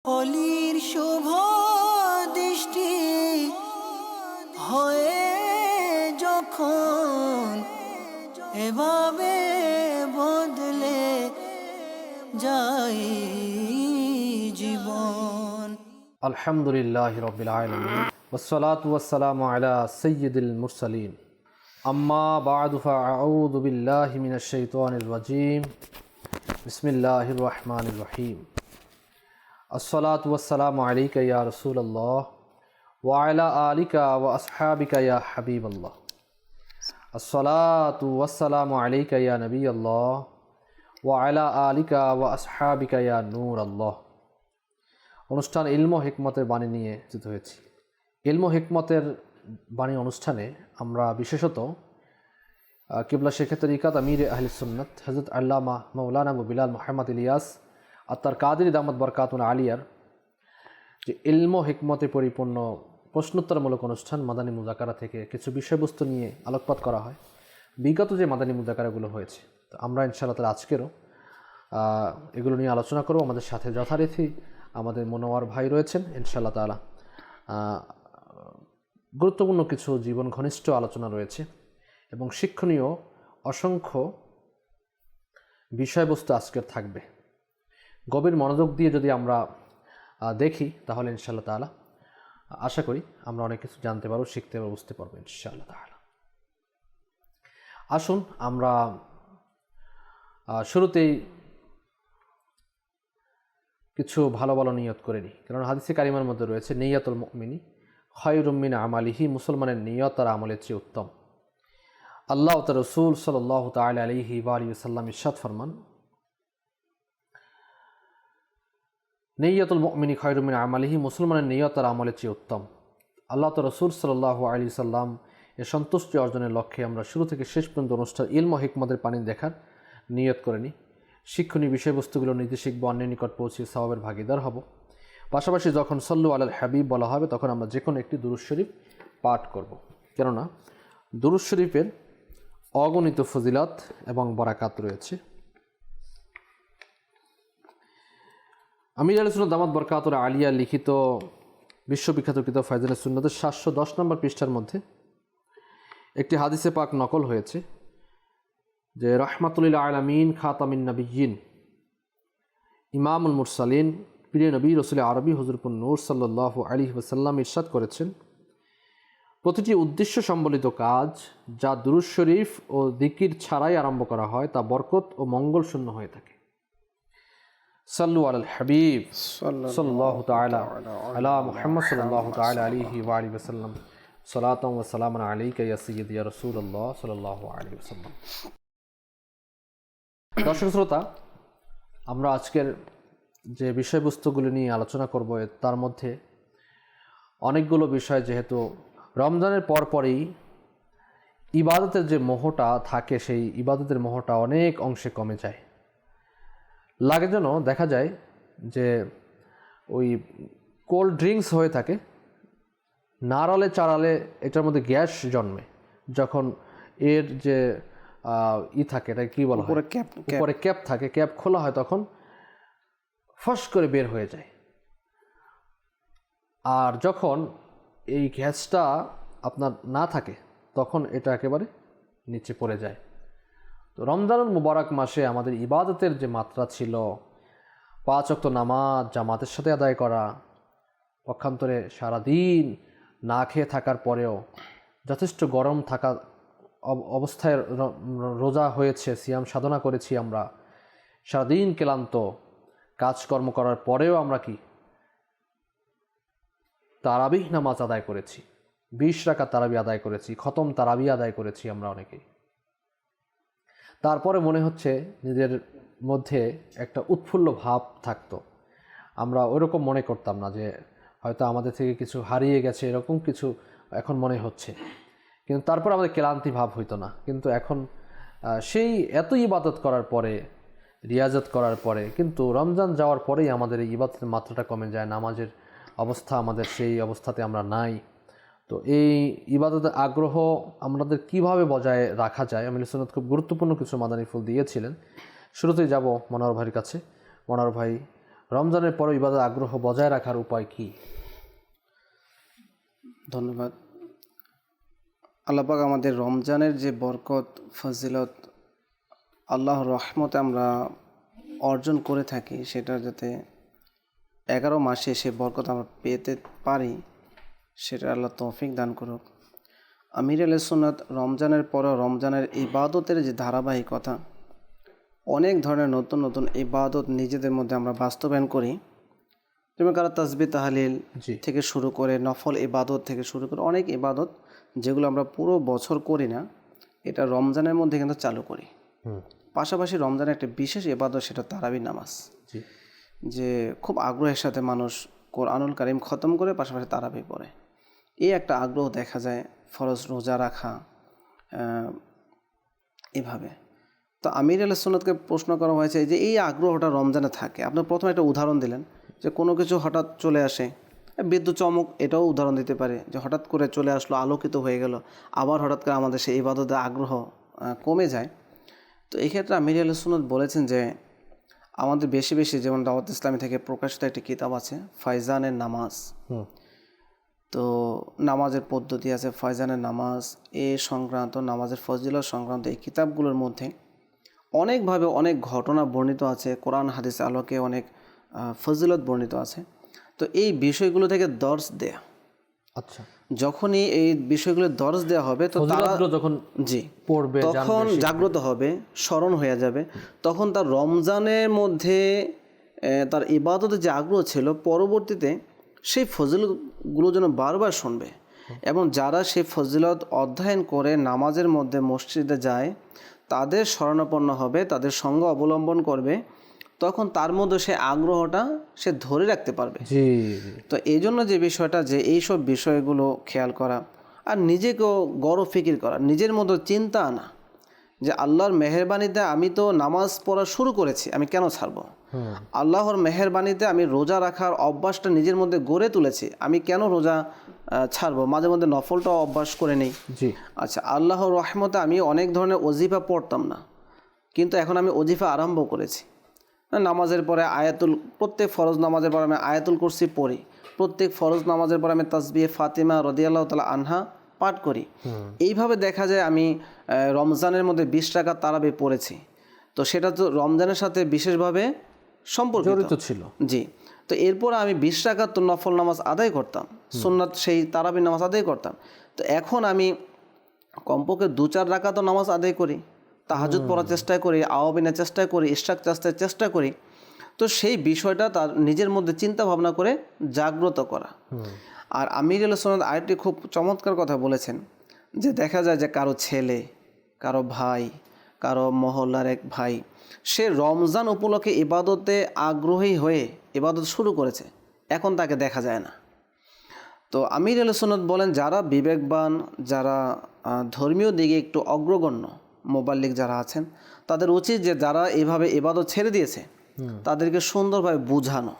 অলির শুভ দৃষ্টি হয়ে যখন এভাবে বদলে যায় জীবন। আলহামদুলিল্লাহি রাব্বিল আলামিন ওয়াসসালাতু ওয়াসসালামু আলা সাইয়্যিদিল মুরসালিন আম্মা বা'দু ফাআউযু বিল্লাহি মিনাশ শাইতানির রাজীম বিসমিল্লাহির রহমানির রহিম আসসালাতু ওয়াসসালামু আলাইকা ইয়া রাসূলুল্লাহ ওয়া আলা আলিকা ওয়া আসহাবিকা ইয়া হাবিবাল্লাহ আসসালাতু ওয়াসসালামু আলাইকা ইয়া নবিয়াল্লাহ ওয়া আলা আলিকা ওয়া আসহাবিকা ইয়া নূরাল্লাহ। অনুষ্ঠান ইলম ও হিকমতের বাণী নিয়ে উপস্থিত হয়েছি। ইলম ও হিকমতের বাণী অনুষ্ঠানে আমরা বিশেষত কিবলা শেখ তরিকাত আমির আহলে সুন্নাত হযরত আল্লামা মাওলানা বিলাল মুহাম্মদ ইলিয়াস আত্মার কাদেরী দামাত বরকাতুল আলিয়ার যে ইলম ও হিকমতে পরিপূর্ণ প্রশ্নোত্তরমূলক অনুষ্ঠান মাদানী মুজাকারা থেকে কিছু বিষয়বস্তু নিয়ে আলোকপাত করা হয়। বিগত যে মাদানী মুজাকারাগুলো হয়েছে, তো আমরা ইনশাআল্লাহ তাআলা আজকেরও এগুলো নিয়ে আলোচনা করব। আমাদের সাথে যথারীতি আমাদের মনোয়ার ভাই রয়েছেন ইনশাআল্লাহ তাআলা। গুরুত্বপূর্ণ কিছু জীবন ঘনিষ্ঠ আলোচনা রয়েছে এবং শিক্ষণীয় অসংখ্য বিষয়বস্তু আজকের থাকবে। গভীর মনোযোগ দিয়ে যদি আমরা দেখি তাহলে ইনশাআল্লাহ তাআলা আশা করি আমরা অনেক কিছু জানতে পারবো, শিখতে পারবো, বুঝতে পারবো ইনশাআল্লাহ তাআলা। আসুন আমরা শুরুতেই কিছু ভালো ভালো নিয়ত করে নিই, কারণ হাদিসে কারিমার মধ্যে রয়েছে নিয়াতুল মুমিনি খায়রুম মিন আমালিহি, মুসলমানের নিয়ত তার আমলের চেয়ে উত্তম। আল্লাহ ও তার রাসূল সাল্লাল্লাহু তাআলা আলাইহি ওয়া আলিহি ওয়াসাল্লাম ইরশাদ ফরমান, নিয়াতুল মুমিনি খায়রুম মিন আমালিহি, মুসলমানের নিয়ত তার আমলের চেয়ে উত্তম। আল্লাহ তার রাসূল সাল্লাল্লাহু আলাইহি ওয়াসাল্লাম এর সন্তুষ্টি অর্জনের লক্ষ্যে আমরা শুরু থেকে শেষ পর্যন্ত অনুষ্ঠান ইলম ও হিকমতের পানি দেখার নিয়ত করে নিই। শিক্ষণীয় বিষয়বস্তুগুলো নিজে শিখব, অন্যের নিকট পৌঁছে সওয়াবের ভাগীদার হব। পাশাপাশি যখন সল্লু আলাল হাবিব বলা হবে তখন আমরা যে কোনো একটি দুরূদ শরীফ পাঠ করব, কেননা দুরূদ শরীফের অগণিত ফজিলত এবং বরাকাত রয়েছে। আমির আহলে সুন্নাত দামাত বরকাতুল আলিয়া লিখিত বিশ্ববিখ্যাত কিতাব ফায়জালে সুন্নাতের 710 নম্বর পৃষ্ঠার মধ্যে একটি হাদিসে পাক নকল হয়েছে যে রাহমাতুল আলামিন খাতামিন নবিয়্যিন ইমামুল মুরসালিন প্রিয় নবী রাসূল আরবি হুজুরপুর নূর সাল্লাল্লাহু আলাইহি ওয়াসাল্লাম ইরশাদ করেছেন, প্রতিটি উদ্দেশ্য সম্বলিত কাজ যা দুরূদ শরীফ ও যিকির ছাড়াই আরম্ভ করা হয় তা বরকত ও মঙ্গল শূন্য হয়ে থাকে। সাল্লু আলাল হাবিব সাল্লাল্লাহু তাআলা আলা মুহাম্মদ সাল্লাল্লাহু তাআলা আলাইহি ওয়া আলিহি ওয়াসাল্লাম সালাতান ওয়া সালামান আলাইকা ইয়া সাইয়্যিদি ইয়া রাসূলুল্লাহ সাল্লাল্লাহু আলাইহি ওয়াসাল্লাম। দর্শক শ্রোতা, আমরা আজকের যে বিষয়বস্তুগুলো নিয়ে আলোচনা করব তার মধ্যে অনেকগুলো বিষয়, যেহেতু রমজানের পরপরই ইবাদতের যে মোহটা থাকে সেই ইবাদতের মোহটা অনেক অংশে কমে যায়। লাগে যেন দেখা যায় যে ওই কোল্ড ড্রিঙ্কস হয়ে থাকে, নাড়ালে চাড়ালে এটার মধ্যে গ্যাস জন্মে, যখন এর যে থাকে এটা কী বলা হয়, উপরে ক্যাপ থাকে, ক্যাপ খোলা হয় তখন ফস করে বের হয়ে যায়। আর যখন এই গ্যাসটা আপনার না থাকে তখন এটা একেবারে নিচে পড়ে যায়। তো রমজানুল মুবারক মাসে আমাদের ইবাদতের যে মাত্রা ছিল, 5 ওয়াক্ত নামাজ জামাতের সাথে আদায় করা, পক্ষান্তরে সারাদিন না খেয়ে থাকার পরেও যথেষ্ট গরম থাকা অবস্থায় রোজা হয়েছে, সিয়াম সাধনা করেছি, আমরা সারাদিন ক্লান্ত কাজকর্ম করার পরেও আমরা কি তারাবিহ নামাজ আদায় করেছি, 20 রাকাত তারাবি আদায় করেছি, খতম তারাবি আদায় করেছি আমরা অনেকেই। তারপরে মনে হচ্ছে নিজের মধ্যে একটা উৎফুল্ল ভাব থাকতো, আমরা ওইরকম মনে করতাম না যে হয়তো আমাদের থেকে কিছু হারিয়ে গেছে, এরকম কিছু এখন মনে হচ্ছে, কিন্তু তারপর আমাদের ক্লান্তি ভাব হইতো না। কিন্তু এখন সেই এত ইবাদত করার পরে, রিয়াজত করার পরে, কিন্তু রমজান যাওয়ার পরেই আমাদের এই ইবাদতের মাত্রাটা কমে যায়, নামাজের অবস্থা আমাদের সেই অবস্থাতে আমরা নাই। তো এই ইবাদতের আগ্রহ আমাদের কিভাবে বজায় রাখা যায়, আমির সুন্নাত খুব গুরুত্বপূর্ণ কিছু মাদানী ফুল দিয়েছিলেন। শুরুতেই যাব মনোয়ার ভাইয়ের কাছে। মনোয়ার ভাই রমজানের পরে ইবাদত আগ্রহ বজায় রাখার উপায় কি? ধন্যবাদ। আল্লাহ পাক আমাদের রমজানের যে বরকত ফজিলত আল্লাহর রহমতে আমরা অর্জন করে থাকি, সেটা যাতে 11 মাসে সে বরকত আমরা পেতে পারি, সেটা আল্লাহ তৌফিক দান করুক। আমির আহলে সুন্নাত রমজানের পরে রমজানের ইবাদতের যে ধারাবাহিকতা, অনেক ধরনের নতুন নতুন ইবাদত নিজেদের মধ্যে আমরা বাস্তবায়ন করি। যেমন কারা তাসবিহ তাহলিল থেকে শুরু করে নফল ইবাদত থেকে শুরু করে অনেক ইবাদত যেগুলো আমরা পুরো বছর করি না, এটা রমজানের মধ্যে কিন্তু চালু করি। পাশাপাশি রমজানের একটা বিশেষ ইবাদত, সেটা তারাবির নামাজ, যে খুব আগ্রহের সাথে মানুষ কোরআনুল কারীম খতম করে পাশাপাশি তারাবি পড়ে। এই একটা আগ্রহ দেখা যায়। ফরজ রোজা রাখা, এভাবে। তো আমির আহলে সুন্নাতকে প্রশ্ন করা হয়েছে যে এই আগ্রহটা রমজানে থাকে। আপনি প্রথমে একটা উদাহরণ দিলেন যে কোনো কিছু হঠাৎ চলে আসে, বিদ্যুৎ চমক, এটাও উদাহরণ দিতে পারে যে হঠাৎ করে চলে আসলো, আলোকিত হয়ে গেল, আবার হঠাৎ করে আমাদের সেই ইবাদতের আগ্রহ কমে যায়। তো এই ক্ষেত্রে আমির আহলে সুন্নাত বলেছেন যে আমাদের বেশি বেশি, যেমন দাওয়াত ইসলামী থেকে প্রকাশিত একটি কিতাব আছে ফাইজানের নামাজ, তো নামাজের পদ্ধতি আছে, ফয়জানের নামাজ এ সংক্রান্ত, নামাজের ফজিলত সংক্রান্ত এই কিতাবগুলোর মধ্যে অনেকভাবে অনেক ঘটনা বর্ণিত আছে, কোরআন হাদিস আলোকে অনেক ফজিলত বর্ণিত আছে। তো এই বিষয়গুলো থেকে দর্শ দেয়া, আচ্ছা, যখনই এই বিষয়গুলো দর্শ দেওয়া হবে তো তারা যখন পড়বে তখন জাগ্রত হবে, স্মরণ হয়ে যাবে, তখন তার রমজানের মধ্যে তার ইবাদতের যে আগ্রহ ছিল, পরবর্তীতে সেই ফজিলতগুলো যেন বারবার শুনবে। এবং যারা সেই ফজিলত অধ্যয়ন করে নামাজের মধ্যে মসজিদে যায়, তাদের শরণাপন্ন হবে, তাদের সঙ্গ অবলম্বন করবে, তখন তার মধ্যে সে আগ্রহটা সে ধরে রাখতে পারবে। তো এই জন্য যে বিষয়টা, যে এইসব বিষয়গুলো খেয়াল করা আর নিজেকেও গৌরব ফিকির করা, নিজের মধ্যে চিন্তা আনা যে আল্লাহর মেহেরবানিতে আমি তো নামাজ পড়া শুরু করেছি, আমি কেন ছাড়বো? আল্লাহর মেহেরবানিতে আমি রোজা রাখার অভ্যাসটা নিজের মধ্যে গড়ে তুলেছি, আমি কেন রোজা ছাড়বো? মাঝে মধ্যে নফলটাও অভ্যাস করে নেই। আচ্ছা, আল্লাহর রহমতে আমি অনেক ধরনের ওজিফা পড়তাম না, কিন্তু এখন আমি ওজিফা আরম্ভ করেছি। নামাজের পরে প্রত্যেক ফরজ নামাজের পর আমি আয়াতুল কুরসি পড়ি, প্রত্যেক ফরজ নামাজের পর আমি তাসবিহ ফাতিমা রাদিয়াল্লাহু তাআলা আনহা পাঠ করি। এইভাবে দেখা যায় আমি রমজানের মধ্যে 20 রাকাত তারাবি পড়েছি। তো সেটা তো রমজানের সাথে বিশেষভাবে সম্পর্কিত ছিল। জি, তো এরপর আমি 20 রাকাত নফল নামাজ আদায় করতাম, সুন্নাত সেই তারাবি নামাজ আদায় করতাম। তো এখন আমি কমপক্ষে 2-4 রাকাত নামাজ আদায় করি, তাহাজ্জুদ পড়ার চেষ্টা করি, আওয়াবিনের চেষ্টা করি, ইশরাক চেষ্টা করি। তো সেই বিষয়টা তার নিজের মধ্যে চিন্তা ভাবনা করে জাগ্রত করা। আর আমির আহলে সুন্নাত আরেকটি খুব চমৎকার কথা বলেছেন, যে দেখা যায় যে কারো ছেলে, কারো ভাই, কারো মহল্লার এক ভাই, সে রমজান উপলক্ষে ইবাদতে আগ্রহী হয়ে ইবাদত শুরু করেছে, এখন তাকে দেখা যায় না। তো আমির আহলে সুন্নাত বলেন, যারা বিবেকবান, যারা ধর্মীয় দিকে একটু অগ্রগণ্য মোবাল্লিগ যারা আছেন, তাদের উচিত যে যারা এভাবে ইবাদত ছেড়ে দিয়েছে তাদেরকে সুন্দরভাবে বুঝানো,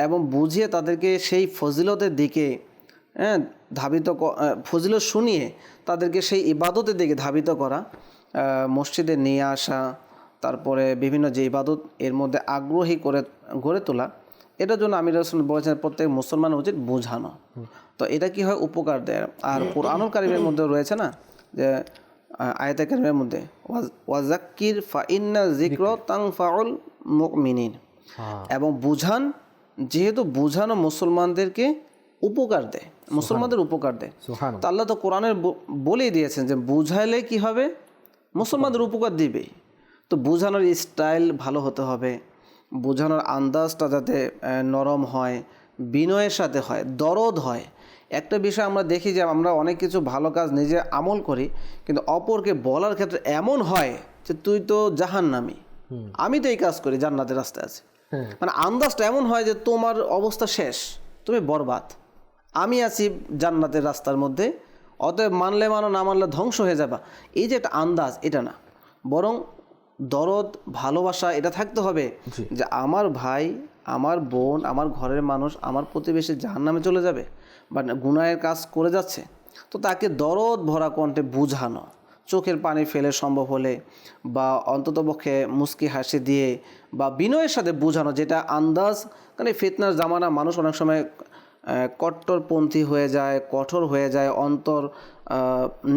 এবং বুঝিয়ে তাদেরকে সেই ফজিলতের দিকে ফজিলত শুনিয়ে তাদেরকে সেই ইবাদতের দিকে ধাবিত করা, মসজিদে নিয়ে আসা, তারপরে বিভিন্ন যে ইবাদত এর মধ্যে আগ্রহী করে গড়ে তোলা। এটার জন্য আমির রাসূল বলেছেন প্রত্যেক মুসলমানের উচিত বোঝানো। তো এটা কি হয়, উপকার দেয়। আর কোরআনুল কারীমের মধ্যে রয়েছে না, যে আয়াতে কারিমের মধ্যে ওয়াজাক্কির ফাইন্না যিকরা তানফাউল মুমিনিন, এবং বুঝান, যেহেতু বুঝানো মুসলমানদেরকে উপকার দেয়, মুসলমানদের উপকার দেয়। তো আল্লাহ তো কোরআনের বলেই দিয়েছেন যে বুঝাইলে কি হবে, মুসলমানদের উপকার দিবেই। তো বুঝানোর স্টাইল ভালো হতে হবে, বোঝানোর আন্দাজটা যাতে নরম হয়, বিনয়ের সাথে হয়, দরদ হয়। একটা বিষয় আমরা দেখি যে আমরা অনেক কিছু ভালো কাজ নিজে আমল করি, কিন্তু অপরকে বলার ক্ষেত্রে এমন হয় যে তুই তো জাহান্নামী, আমি তো এই কাজ করি, জান্নাতের রাস্তায় আছে। মানে আন্দাজটা এমন হয় যে তোমার অবস্থা শেষ, তুমি বরবাদ, আমি আছি জান্নাতের রাস্তার মধ্যে, অতএব মানলে মানো, না মানলে ধ্বংস হয়ে যাবা। এই যে একটা আন্দাজ, এটা না, বরং দরদ, ভালোবাসা এটা থাকতে হবে যে আমার ভাই, আমার বোন, আমার ঘরের মানুষ, আমার প্রতিবেশী জাহান্নামে চলে যাবে বা গুনাহের কাজ করে যাচ্ছে, তো তাকে দরদ ভরা কণ্ঠে বুঝানো, চোখের পানি ফেলে সম্ভব হলে, বা অন্ততপক্ষে মুস্কি হাসি দিয়ে বা বিনয়ের সাথে বোঝানো, যেটা আন্দাজ, মানে ফিতনার জামানা, মানুষ অনেক সময় কট্টরপন্থী হয়ে যায়, কঠোর হয়ে যায়, অন্তর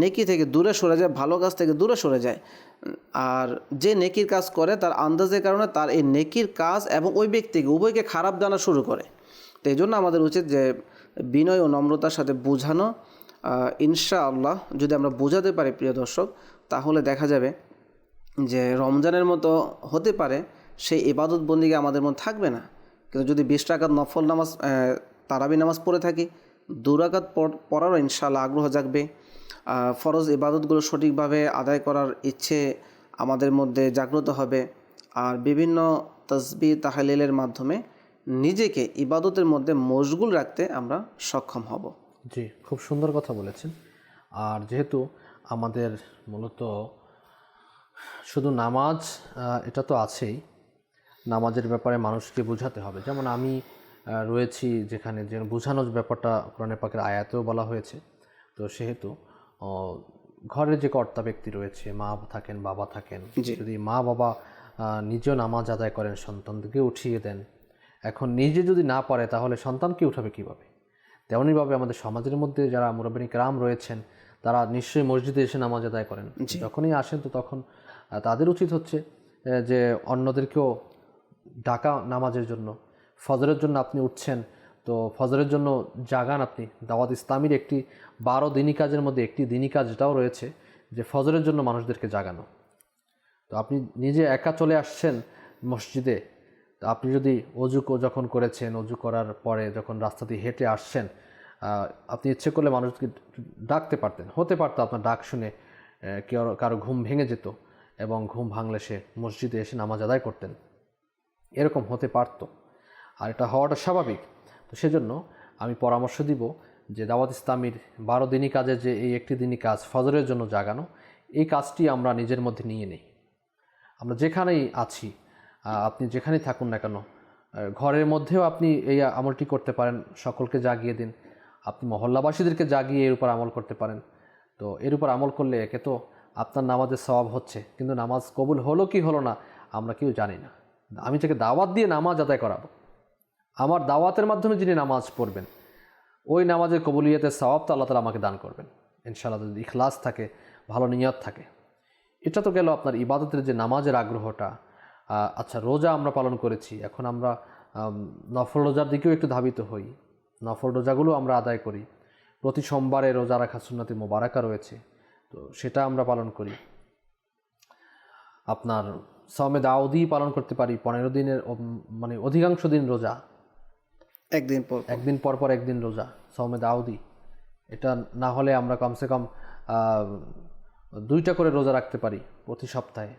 নেকি থেকে দূরে সরে যায়, ভালো কাজ থেকে দূরে সরে যায়। আর যে নেকির কাজ করে তার আন্দাজের কারণে তার এই নেকির কাজ এবং ওই ব্যক্তিকে উভয়কে খারাপ জানা শুরু করে। তো এই জন্য আমাদের উচিত যে বিনয় ও নম্রতার সাথে বোঝানো। ইনশাআল্লাহ যদি আমরা বোঝাতে পারি প্রিয় দর্শক, তাহলে দেখা যাবে যে রমজানের মতো হতে পারে সেই ইবাদত বন্দিকে আমাদের মধ্যে থাকবে না। কিন্তু যদি 20 রাকাত নফল নামাজ, তারাবি নামাজ পড়ে থাকি, 2 রাকাত পড়ারও ইনশাআল্লাহ আগ্রহ জাগবে। ফরজ ইবাদতগুলো সঠিকভাবে আদায় করার ইচ্ছে আমাদের মধ্যে জাগ্রত হবে। আর বিভিন্ন তাসবিহ তাহলিলের মাধ্যমে নিজেকে ইবাদতের মধ্যে মশগুল রাখতে আমরা সক্ষম হব। জি, খুব সুন্দর কথা বলেছেন। আর যেহেতু আমাদের মূলত শুধু নামাজ, এটা তো আছেই, নামাজের ব্যাপারে মানুষকে বোঝাতে হবে। যেমন আমি রয়েছি যেখানে, যে বোঝানোর ব্যাপারটা কোরআনে পাকের আয়াতেও বলা হয়েছে। তো সেহেতু ঘরের যে কর্তা ব্যক্তি রয়েছে, মা থাকেন, বাবা থাকেন, যদি মা বাবা নিজেও নামাজ আদায় করেন, সন্তানকে উঠিয়ে দেন, এখন নিজে যদি না পারে তাহলে সন্তানকে উঠাবে কীভাবে? তেমনইভাবে আমাদের সমাজের মধ্যে যারা মুরব্বিনী কেরাম রয়েছেন, তারা নিশ্চয়ই মসজিদে এসে নামাজ আদায় করেন। যখনই আসেন তো তখন তাদের উচিত হচ্ছে যে অন্যদেরকেও ডাকা নামাজের জন্য। ফজরের জন্য আপনি উঠছেন, তো ফজরের জন্য জাগান আপনি। দাওয়াত ইসলামীর একটি 12 দিনী কাজের মধ্যে একটি দিনী কাজটাও রয়েছে যে ফজরের জন্য মানুষদেরকে জাগানো। তো আপনি নিজে একা চলে আসছেন মসজিদে, তো আপনি যদি অজু যখন করেছেন, অজু করার পরে যখন রাস্তা দিয়ে হেঁটে আসছেন, আপনি ইচ্ছে করলে মানুষকে ডাকতে পারতেন। হতে পারতো আপনার ডাক শুনে কারো ঘুম ভেঙে যেত এবং ঘুম ভাঙলে সে মসজিদে এসে নামাজ আদায় করতেন, এরকম হতে পারতো। আর এটা হওয়াটা স্বাভাবিক। তো সেজন্য আমি পরামর্শ দিব যে দাওয়াত ইসলামীর 12 দিনী কাজের যে এই একটি দিনী কাজ ফজরের জন্য জাগানো, এই কাজটি আমরা নিজের মধ্যে নিয়ে নিই। আমরা যেখানেই আছি, আপনি যেখানেই থাকুন না কেন, ঘরের মধ্যেও আপনি এই আমলটি করতে পারেন। সকলকে জাগিয়ে দিন, আপনি মহল্লাবাসীদেরকে জাগিয়ে এর উপর আমল করতে পারেন। তো এর উপর আমল করলে একে তো আপনার নামাজের সওয়াব হচ্ছে, কিন্তু নামাজ কবুল হলো কি হলো না আমরা কেউ জানি না। আমি তাকে দাওয়াত দিয়ে নামাজ আদায় করাবো, আমার দাওয়াতের মাধ্যমে যিনি নামাজ পড়বেন, ওই নামাজের কবুলিয়তের সওয়াব তো আল্লাহ তাআলা আমাকে দান করবেন ইনশাআল্লাহ, যদি ইখলাস থাকে, ভালো নিয়ত থাকে। এটা তো গেল আপনার ইবাদতের যে নামাজের আগ্রহটা। আচ্ছা, রোজা আমরা পালন করেছি, এখন আমরা নফল রোজার দিকেও একটু ধাবিত হই। নফল রোজাগুলো আমরা আদায় করি। প্রতি সোমবারে রোজা রাখা সুন্নতে মোবারাকা রয়েছে, তো সেটা আমরা পালন করি। আপনার সওমে দাউদি পালন করতে পারি, 15 দিনের, মানে অধিকাংশ দিন রোজা, একদিন পর পর একদিন রোজা, সওমে দাউদি। এটা না হলে আমরা কমসে কম 2টা করে রোজা রাখতে পারি প্রতি সপ্তাহে।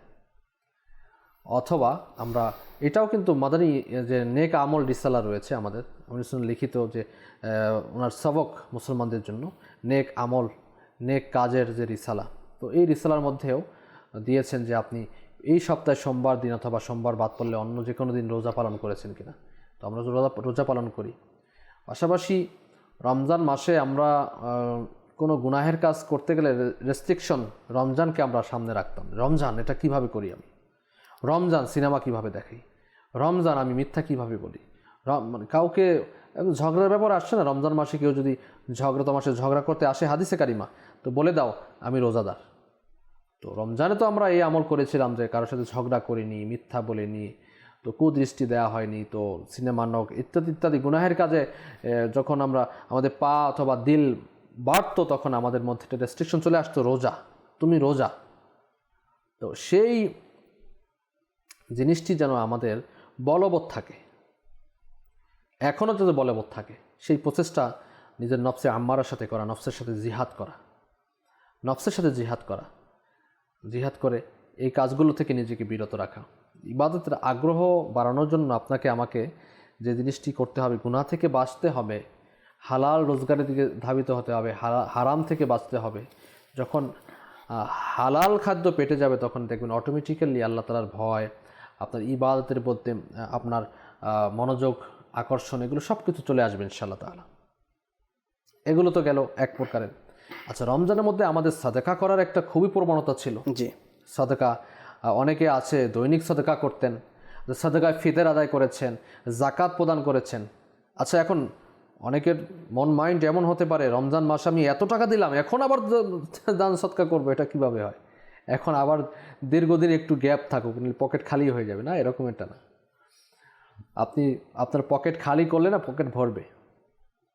অথবা আমরা এটাও কিন্তু মাদানী যে নেক আমল রিসালা রয়েছে আমাদের লিখিত, যে ওনার সবক মুসলমানদের জন্য নেক আমল, নেক কাজের যে রিসালা, তো এই রিসালার মধ্যেও দিয়েছেন যে আপনি এই সপ্তাহে সোমবার দিন অথবা সোমবার বাদ পড়লে অন্য যে কোনো দিন রোজা পালন করেছেন কিনা। তো আমরা রোজা পালন করি। পাশাপাশি রমজান মাসে আমরা কোনো গুনাহের কাজ করতে গেলে রেস্ট্রিকশন, রমজানকে আমরা সামনে রাখতাম। রমজান এটা কিভাবে করি আমি, রমজান সিনেমা কিভাবে দেখি, রমজান আমি মিথ্যা কিভাবে বলি, মানে কাউকে ঝগড়ার ব্যাপার আসছে না। রমজান মাসে কেউ যদি তোমার ঝগড়া করতে আসে, হাদিসে কারিমা, তো বলে দাও আমি রোজাদার। তো রমজানে তো আমরা এই আমল করেছিলাম যে কারোর সাথে ঝগড়া করিনি, মিথ্যা বলিনি, তো কুদৃষ্টি দেওয়া হয়নি, তো সিনেমা নক ইত্যাদি ইত্যাদি গুনাহের কাজে যখন আমরা আমাদের পা অথবা দিল বাড়তো, তখন আমাদের মধ্যে একটা রেস্ট্রিকশন চলে আসতো, রোজা, তুমি রোজা। তো সেই জিনিসটি যেন আমাদের বলবৎ থাকে, এখনও যদি বলবৎ থাকে, সেই প্রচেষ্টা নিজের নফসে আম্মারার সাথে করা, নফসের সাথে জিহাদ করা, নফসের সাথে জিহাদ করে এই কাজগুলো থেকে নিজেকে বিরত রাখা। ইবাদতের আগ্রহ বাড়ানোর জন্য আপনাকে আমাকে যে জিনিসটি করতে হবে, গুনাহ থেকে বাঁচতে হবে, হালাল রোজগারের দিকে ধাবিত হতে হবে, হারাম থেকে বাঁচতে হবে। যখন হালাল খাদ্য পেটে যাবে তখন দেখবেন অটোমেটিক্যালি আল্লাহ তাআলার ভয়, আপনার ইবাদতের মধ্যে আপনার মনোযোগ, আকর্ষণ, এগুলো সব কিছু চলে আসবে ইনশাআল্লাহ তাআলা। এগুলো তো গেল এক প্রকারের। আচ্ছা, রমজানের মধ্যে আমাদের সাদেকা করার একটা খুবই প্রবণতা ছিল। জি, সাদেকা অনেকে আছে দৈনিক সাদেকা করতেন, সাদেকায় ফিতর আদায় করেছেন, জাকাত প্রদান করেছেন। আচ্ছা, এখন অনেকের মাইন্ড এমন হতে পারে রমজান মাস আমি এত টাকা দিলাম, এখন আবার দান সদকা করবো, এটা কিভাবে হয়? এখন আবার দীর্ঘদিন একটু গ্যাপ থাকুক, পকেট খালি হয়ে যাবে না, এরকম এটা না। আপনি আপনার পকেট খালি করলে না পকেট ভরবে।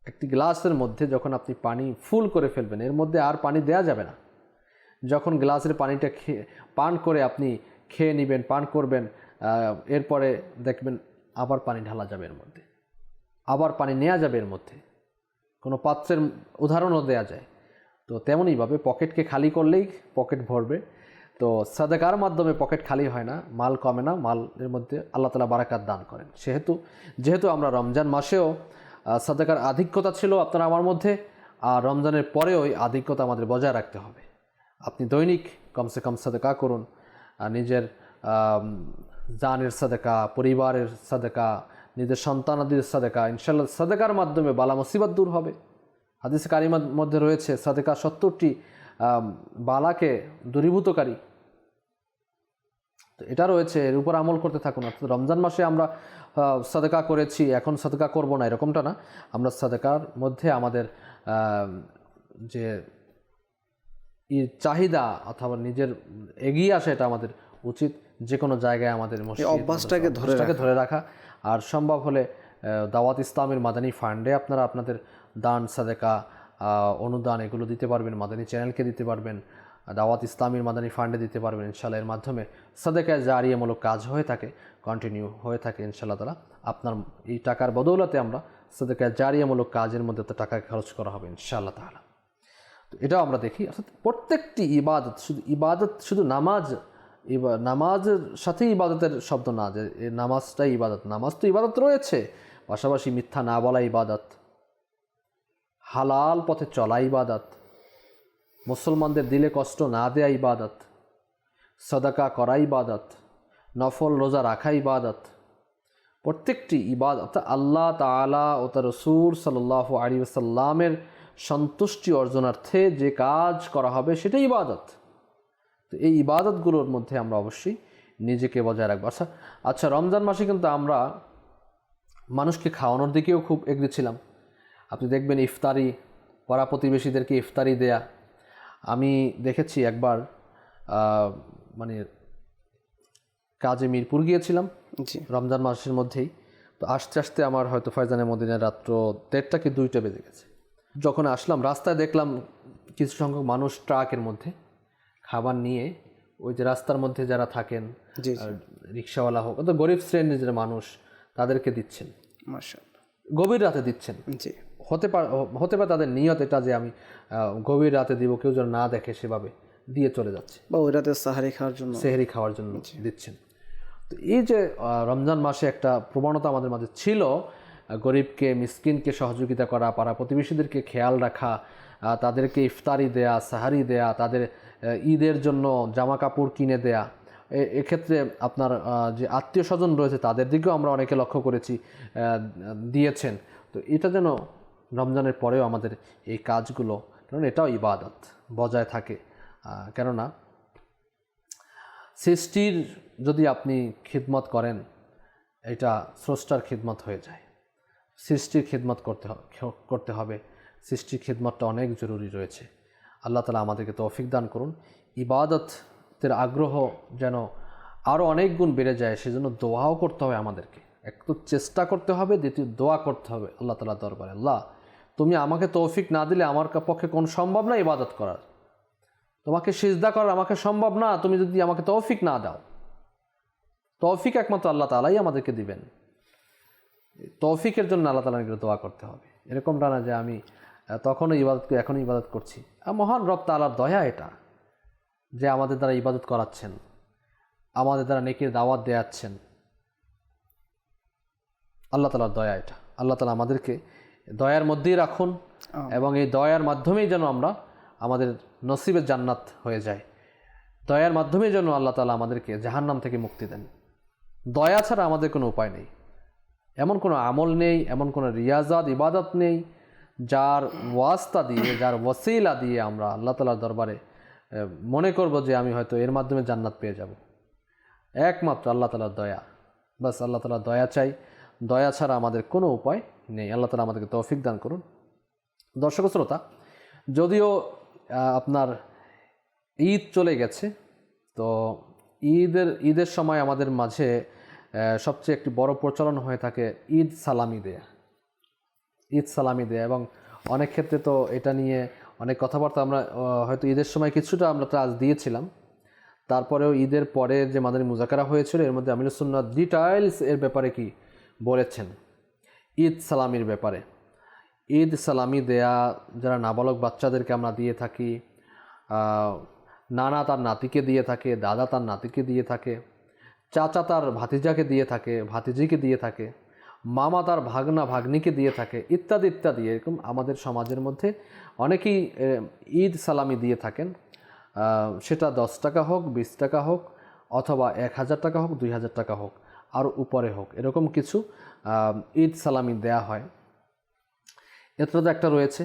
একটি গ্লাসের মধ্যে যখন আপনি পানি ফুল করে ফেলবেন, এর মধ্যে আর পানি দেয়া যাবে না। যখন গ্লাসের পানিটা পান করে আপনি খেয়ে নেবেন, পান করবেন, এরপরে দেখবেন আবার পানি ঢালা যাবে এর মধ্যে, আবার পানি নেওয়া যাবে এর মধ্যে। কোনো পাত্রের উদাহরণও দেয়া যায়। তো তেমনইভাবে পকেটকে খালি করলেই পকেট ভরবে। তো সাদেকার মাধ্যমে পকেট খালি হয় না, মাল কমে না, মালের মধ্যে আল্লাহ তাআলা বারাকাত দান করেন। যেহেতু আমরা রমজান মাসেও সাদেকার আধিক্যতা ছিল আপনার আমার মধ্যে, আর রমজানের পরেও ওই আধিক্যতা আমাদের বজায় রাখতে হবে। আপনি দৈনিক কমসে কম সাদেকা করুন, নিজের জানের সাদেকা, পরিবারের সাদেকা, নিজের সন্তানাদির সাদেকা। ইনশাআল্লাহ সাদেকার মাধ্যমে বালা মুসিবত দূর হবে। হাদিস কারিমার মধ্যে রয়েছে সাদেকা 70টি বালাকে দূরীভূতকারী। তো এটা রয়েছে, এর উপর আমল করতে থাকুন। অর্থাৎ রমজান মাসে আমরা সাদেকা করেছি, এখন সাদেকা করব না, এরকমটা না। আমরা সাদেকার মধ্যে আমাদের যে চাহিদা অথবা নিজের এগিয়ে আসা, এটা আমাদের উচিত। যে কোনো জায়গায় আমাদের অভ্যাসটাকে ধরে রাখা। আর সম্ভব হলে দাওয়াত ইসলামের মাদানী ফান্ডে আপনারা আপনাদের দান, সাদেকা, অনুদান এগুলো দিতে পারবেন, মাদানী চ্যানেলকে দিতে পারবেন, দাওয়াত ইসলামের মাদানী ফান্ডে দিতে পারবেন। ইনশাআল্লাহ এর মাধ্যমে সাদেকায় জারিয়ামূলক কাজ হয়ে থাকে, কন্টিনিউ হয়ে থাকে ইনশাআল্লাহ তাআলা। আপনার এই টাকার বদৌলতে আমরা সাদেকায় জারিয়ামূলক কাজের মধ্যে তো টাকা খরচ করা হবে ইনশাআল্লাহ তাআলা। তো এটাও আমরা দেখি। অর্থাৎ প্রত্যেকটি ইবাদত শুধু নামাজের সাথেই ইবাদতের শব্দ না, যে নামাজটাই ইবাদত। নামাজ তো ইবাদত রয়েছে, পাশাপাশি মিথ্যা না বলা ইবাদত, হালাল পথে চলা ইবাদত, মুসলমানদের দিলে কষ্ট না দেয়া ইবাদত, সাদাকা করা ইবাদত, নফল রোজা রাখা ইবাদত। প্রত্যেকটি ইবাদত আল্লাহ তাআলা ও তার রাসূল সাল্লাল্লাহু আলাইহি ওয়াসাল্লামের সন্তুষ্টি অর্জনার্থে যে কাজ করা হবে সেটাই ইবাদত। তো এই ইবাদতগুলোর মধ্যে আমরা অবশ্যই নিজেকে বজায় রাখবো। আচ্ছা, রমজান মাসে কিন্তু আমরা মানুষকে খাওয়ানোর দিকেও খুব এগিয়েছিলাম। আপনি দেখবেন ইফতারি, পাড়া প্রতিবেশীদেরকে ইফতারি দেয়া। আমি দেখেছি একবার মানে কাজে মিরপুর গিয়েছিলাম রমজান মাসের মধ্যেই। তো আস্তে আস্তে আমার হয়তো ফয়জানে মদিনায় রাত্র 1:30 কি 2টা বেজে গেছে। যখন আসলাম রাস্তায় দেখলাম কিছু সংখ্যক মানুষ ট্রাকের মধ্যে খাবার নিয়ে, ওই যে রাস্তার মধ্যে যারা থাকেন, রিক্সাওয়ালা হোক, অত গরিব শ্রেণীর যে মানুষ, তাদেরকে দিচ্ছেন। মাশাআল্লাহ, গভীর রাতে দিচ্ছেন। হতে পারে তাদের নিয়ত এটা যে আমি গভীর রাতে দিব, কেউ যেন না দেখে, সেভাবে দিয়ে চলে যাচ্ছে, বা ওই রাতে সেহরি খাওয়ার জন্য দিচ্ছেন। তো এই যে রমজান মাসে একটা প্রবণতা আমাদের মাঝে ছিল, গরিবকে, মিসকিনকে সহযোগিতা করা, পাড়া প্রতিবেশীদেরকে খেয়াল রাখা, তাদেরকে ইফতারি দেয়া, সাহারি দেয়া, তাদের ঈদের জন্য জামা কাপড় কিনে দেয়া। এক্ষেত্রে আপনার যে আত্মীয় স্বজন রয়েছে তাদের দিকেও আমরা অনেকে লক্ষ্য করেছি দিয়েছেন। তো এটা যেন রমজানের পরেও আমাদের এই কাজগুলো, কারণ এটাও ইবাদত, বজায় থাকে। কেননা সৃষ্টির যদি আপনি খিদমত করেন, এটা স্রষ্টার খিদমত হয়ে যায়। সৃষ্টির খিদমত করতে হবে। সৃষ্টির খিদমতটা অনেক জরুরি রয়েছে। আল্লাহ তাআলা আমাদেরকে তৌফিক দান করুন। ইবাদতের আগ্রহ যেন আরও অনেক গুণ বেড়ে যায়, সেজন্য দোয়াও করতে হবে আমাদেরকে। এক তো চেষ্টা করতে হবে, দ্বিতীয় দোয়া করতে হবে আল্লাহ তাআলার দরবারে। আল্লাহ, তুমি আমাকে তৌফিক না দিলে আমার পক্ষে কোন সম্ভব না ইবাদত করার, তোমাকে সিজদা করার আমাকে সম্ভব না, তুমি যদি আমাকে তৌফিক না দাও। তৌফিক একমাত্র আল্লাহ তাআলাই আমাদেরকে দিবেন। তৌফিকের জন্য আল্লাহ তাআলার দোয়া করতে হবে। এরকমটা না যে আমি তখনও ইবাদত করি, এখনও ইবাদত করছি। মহান রব তাআলার দয়া এটা, যে আমাদের দ্বারা ইবাদত করাচ্ছেন, আমাদের দ্বারা নেকির দাওয়াত দেয়াচ্ছেন। আল্লাহ তাআলার দয়া এটা। আল্লাহ তাআলা আমাদেরকে দয়ার মধ্যেই রাখুন, এবং এই দয়ার মাধ্যমেই যেন আমরা আমাদের নসিবের জান্নাত হয়ে যায়। দয়ার মাধ্যমেই যেন আল্লাহ তাআলা আমাদেরকে জাহান্নাম থেকে মুক্তি দেন। দয়া ছাড়া আমাদের কোনো উপায় নেই। এমন কোনো আমল নেই, এমন কোনো রিয়াজাত ইবাদত নেই যার ওয়াস্তা দিয়ে, যার ওয়াসিলা দিয়ে আমরা আল্লাহ তাআলার দরবারে মনে করব যে আমি হয়তো এর মাধ্যমে জান্নাত পেয়ে যাব, একমাত্র আল্লাহ তাআলার দয়া। বাস আল্লাহ তাআলার দয়া চাই, দয়া ছাড়া আমাদের কোনো উপায় নেই। আল্লাহ তাআলা আমাদেরকে তৌফিক দান করুন। দর্শক শ্রোতা, যদিও আপনার ঈদ চলে গেছে, তো ঈদের সময় আমাদের মাঝে সবচেয়ে একটি বড় প্রচলন হয়ে থাকে ঈদ সালামি দেয়া। ঈদ সালামি দেয়া, এবং অনেক ক্ষেত্রে তো এটা নিয়ে অনেক কথাবার্তা আমরা হয়তো ঈদের সময় কিছুটা আমরা ত্রাস দিয়েছিলাম, তারপরেও ঈদের পরে যে মাদানী মুজাকারা হয়েছিল এর মধ্যে আমিরুস সুন্নাত ডিটেইলস এর ব্যাপারে কি বলেছেন ঈদ সালামির ব্যাপারে। ঈদ সালামি দেয়া যারা নাবালক বাচ্চাদেরকে আমরা দিয়ে থাকি, নানা তার নাতিকে দিয়ে থাকে, দাদা তার নাতিকে দিয়ে থাকে, চাচা তার ভাতিজাকে দিয়ে থাকে, ভাতিজিকে দিয়ে থাকে, মামা তার ভাগনা ভাগ্নিকে দিয়ে থাকে, ইত্যাদি ইত্যাদি। এরকম আমাদের সমাজের মধ্যে অনেকেই ঈদ সালামি দিয়ে থাকেন। সেটা 10 টাকা হোক, 20 টাকা হোক, অথবা 1000 টাকা হোক, 2000 টাকা হোক, আর উপরে হোক, এরকম কিছু ঈদ সালামি দেয়া হয়। এটা তো একটা রয়েছে।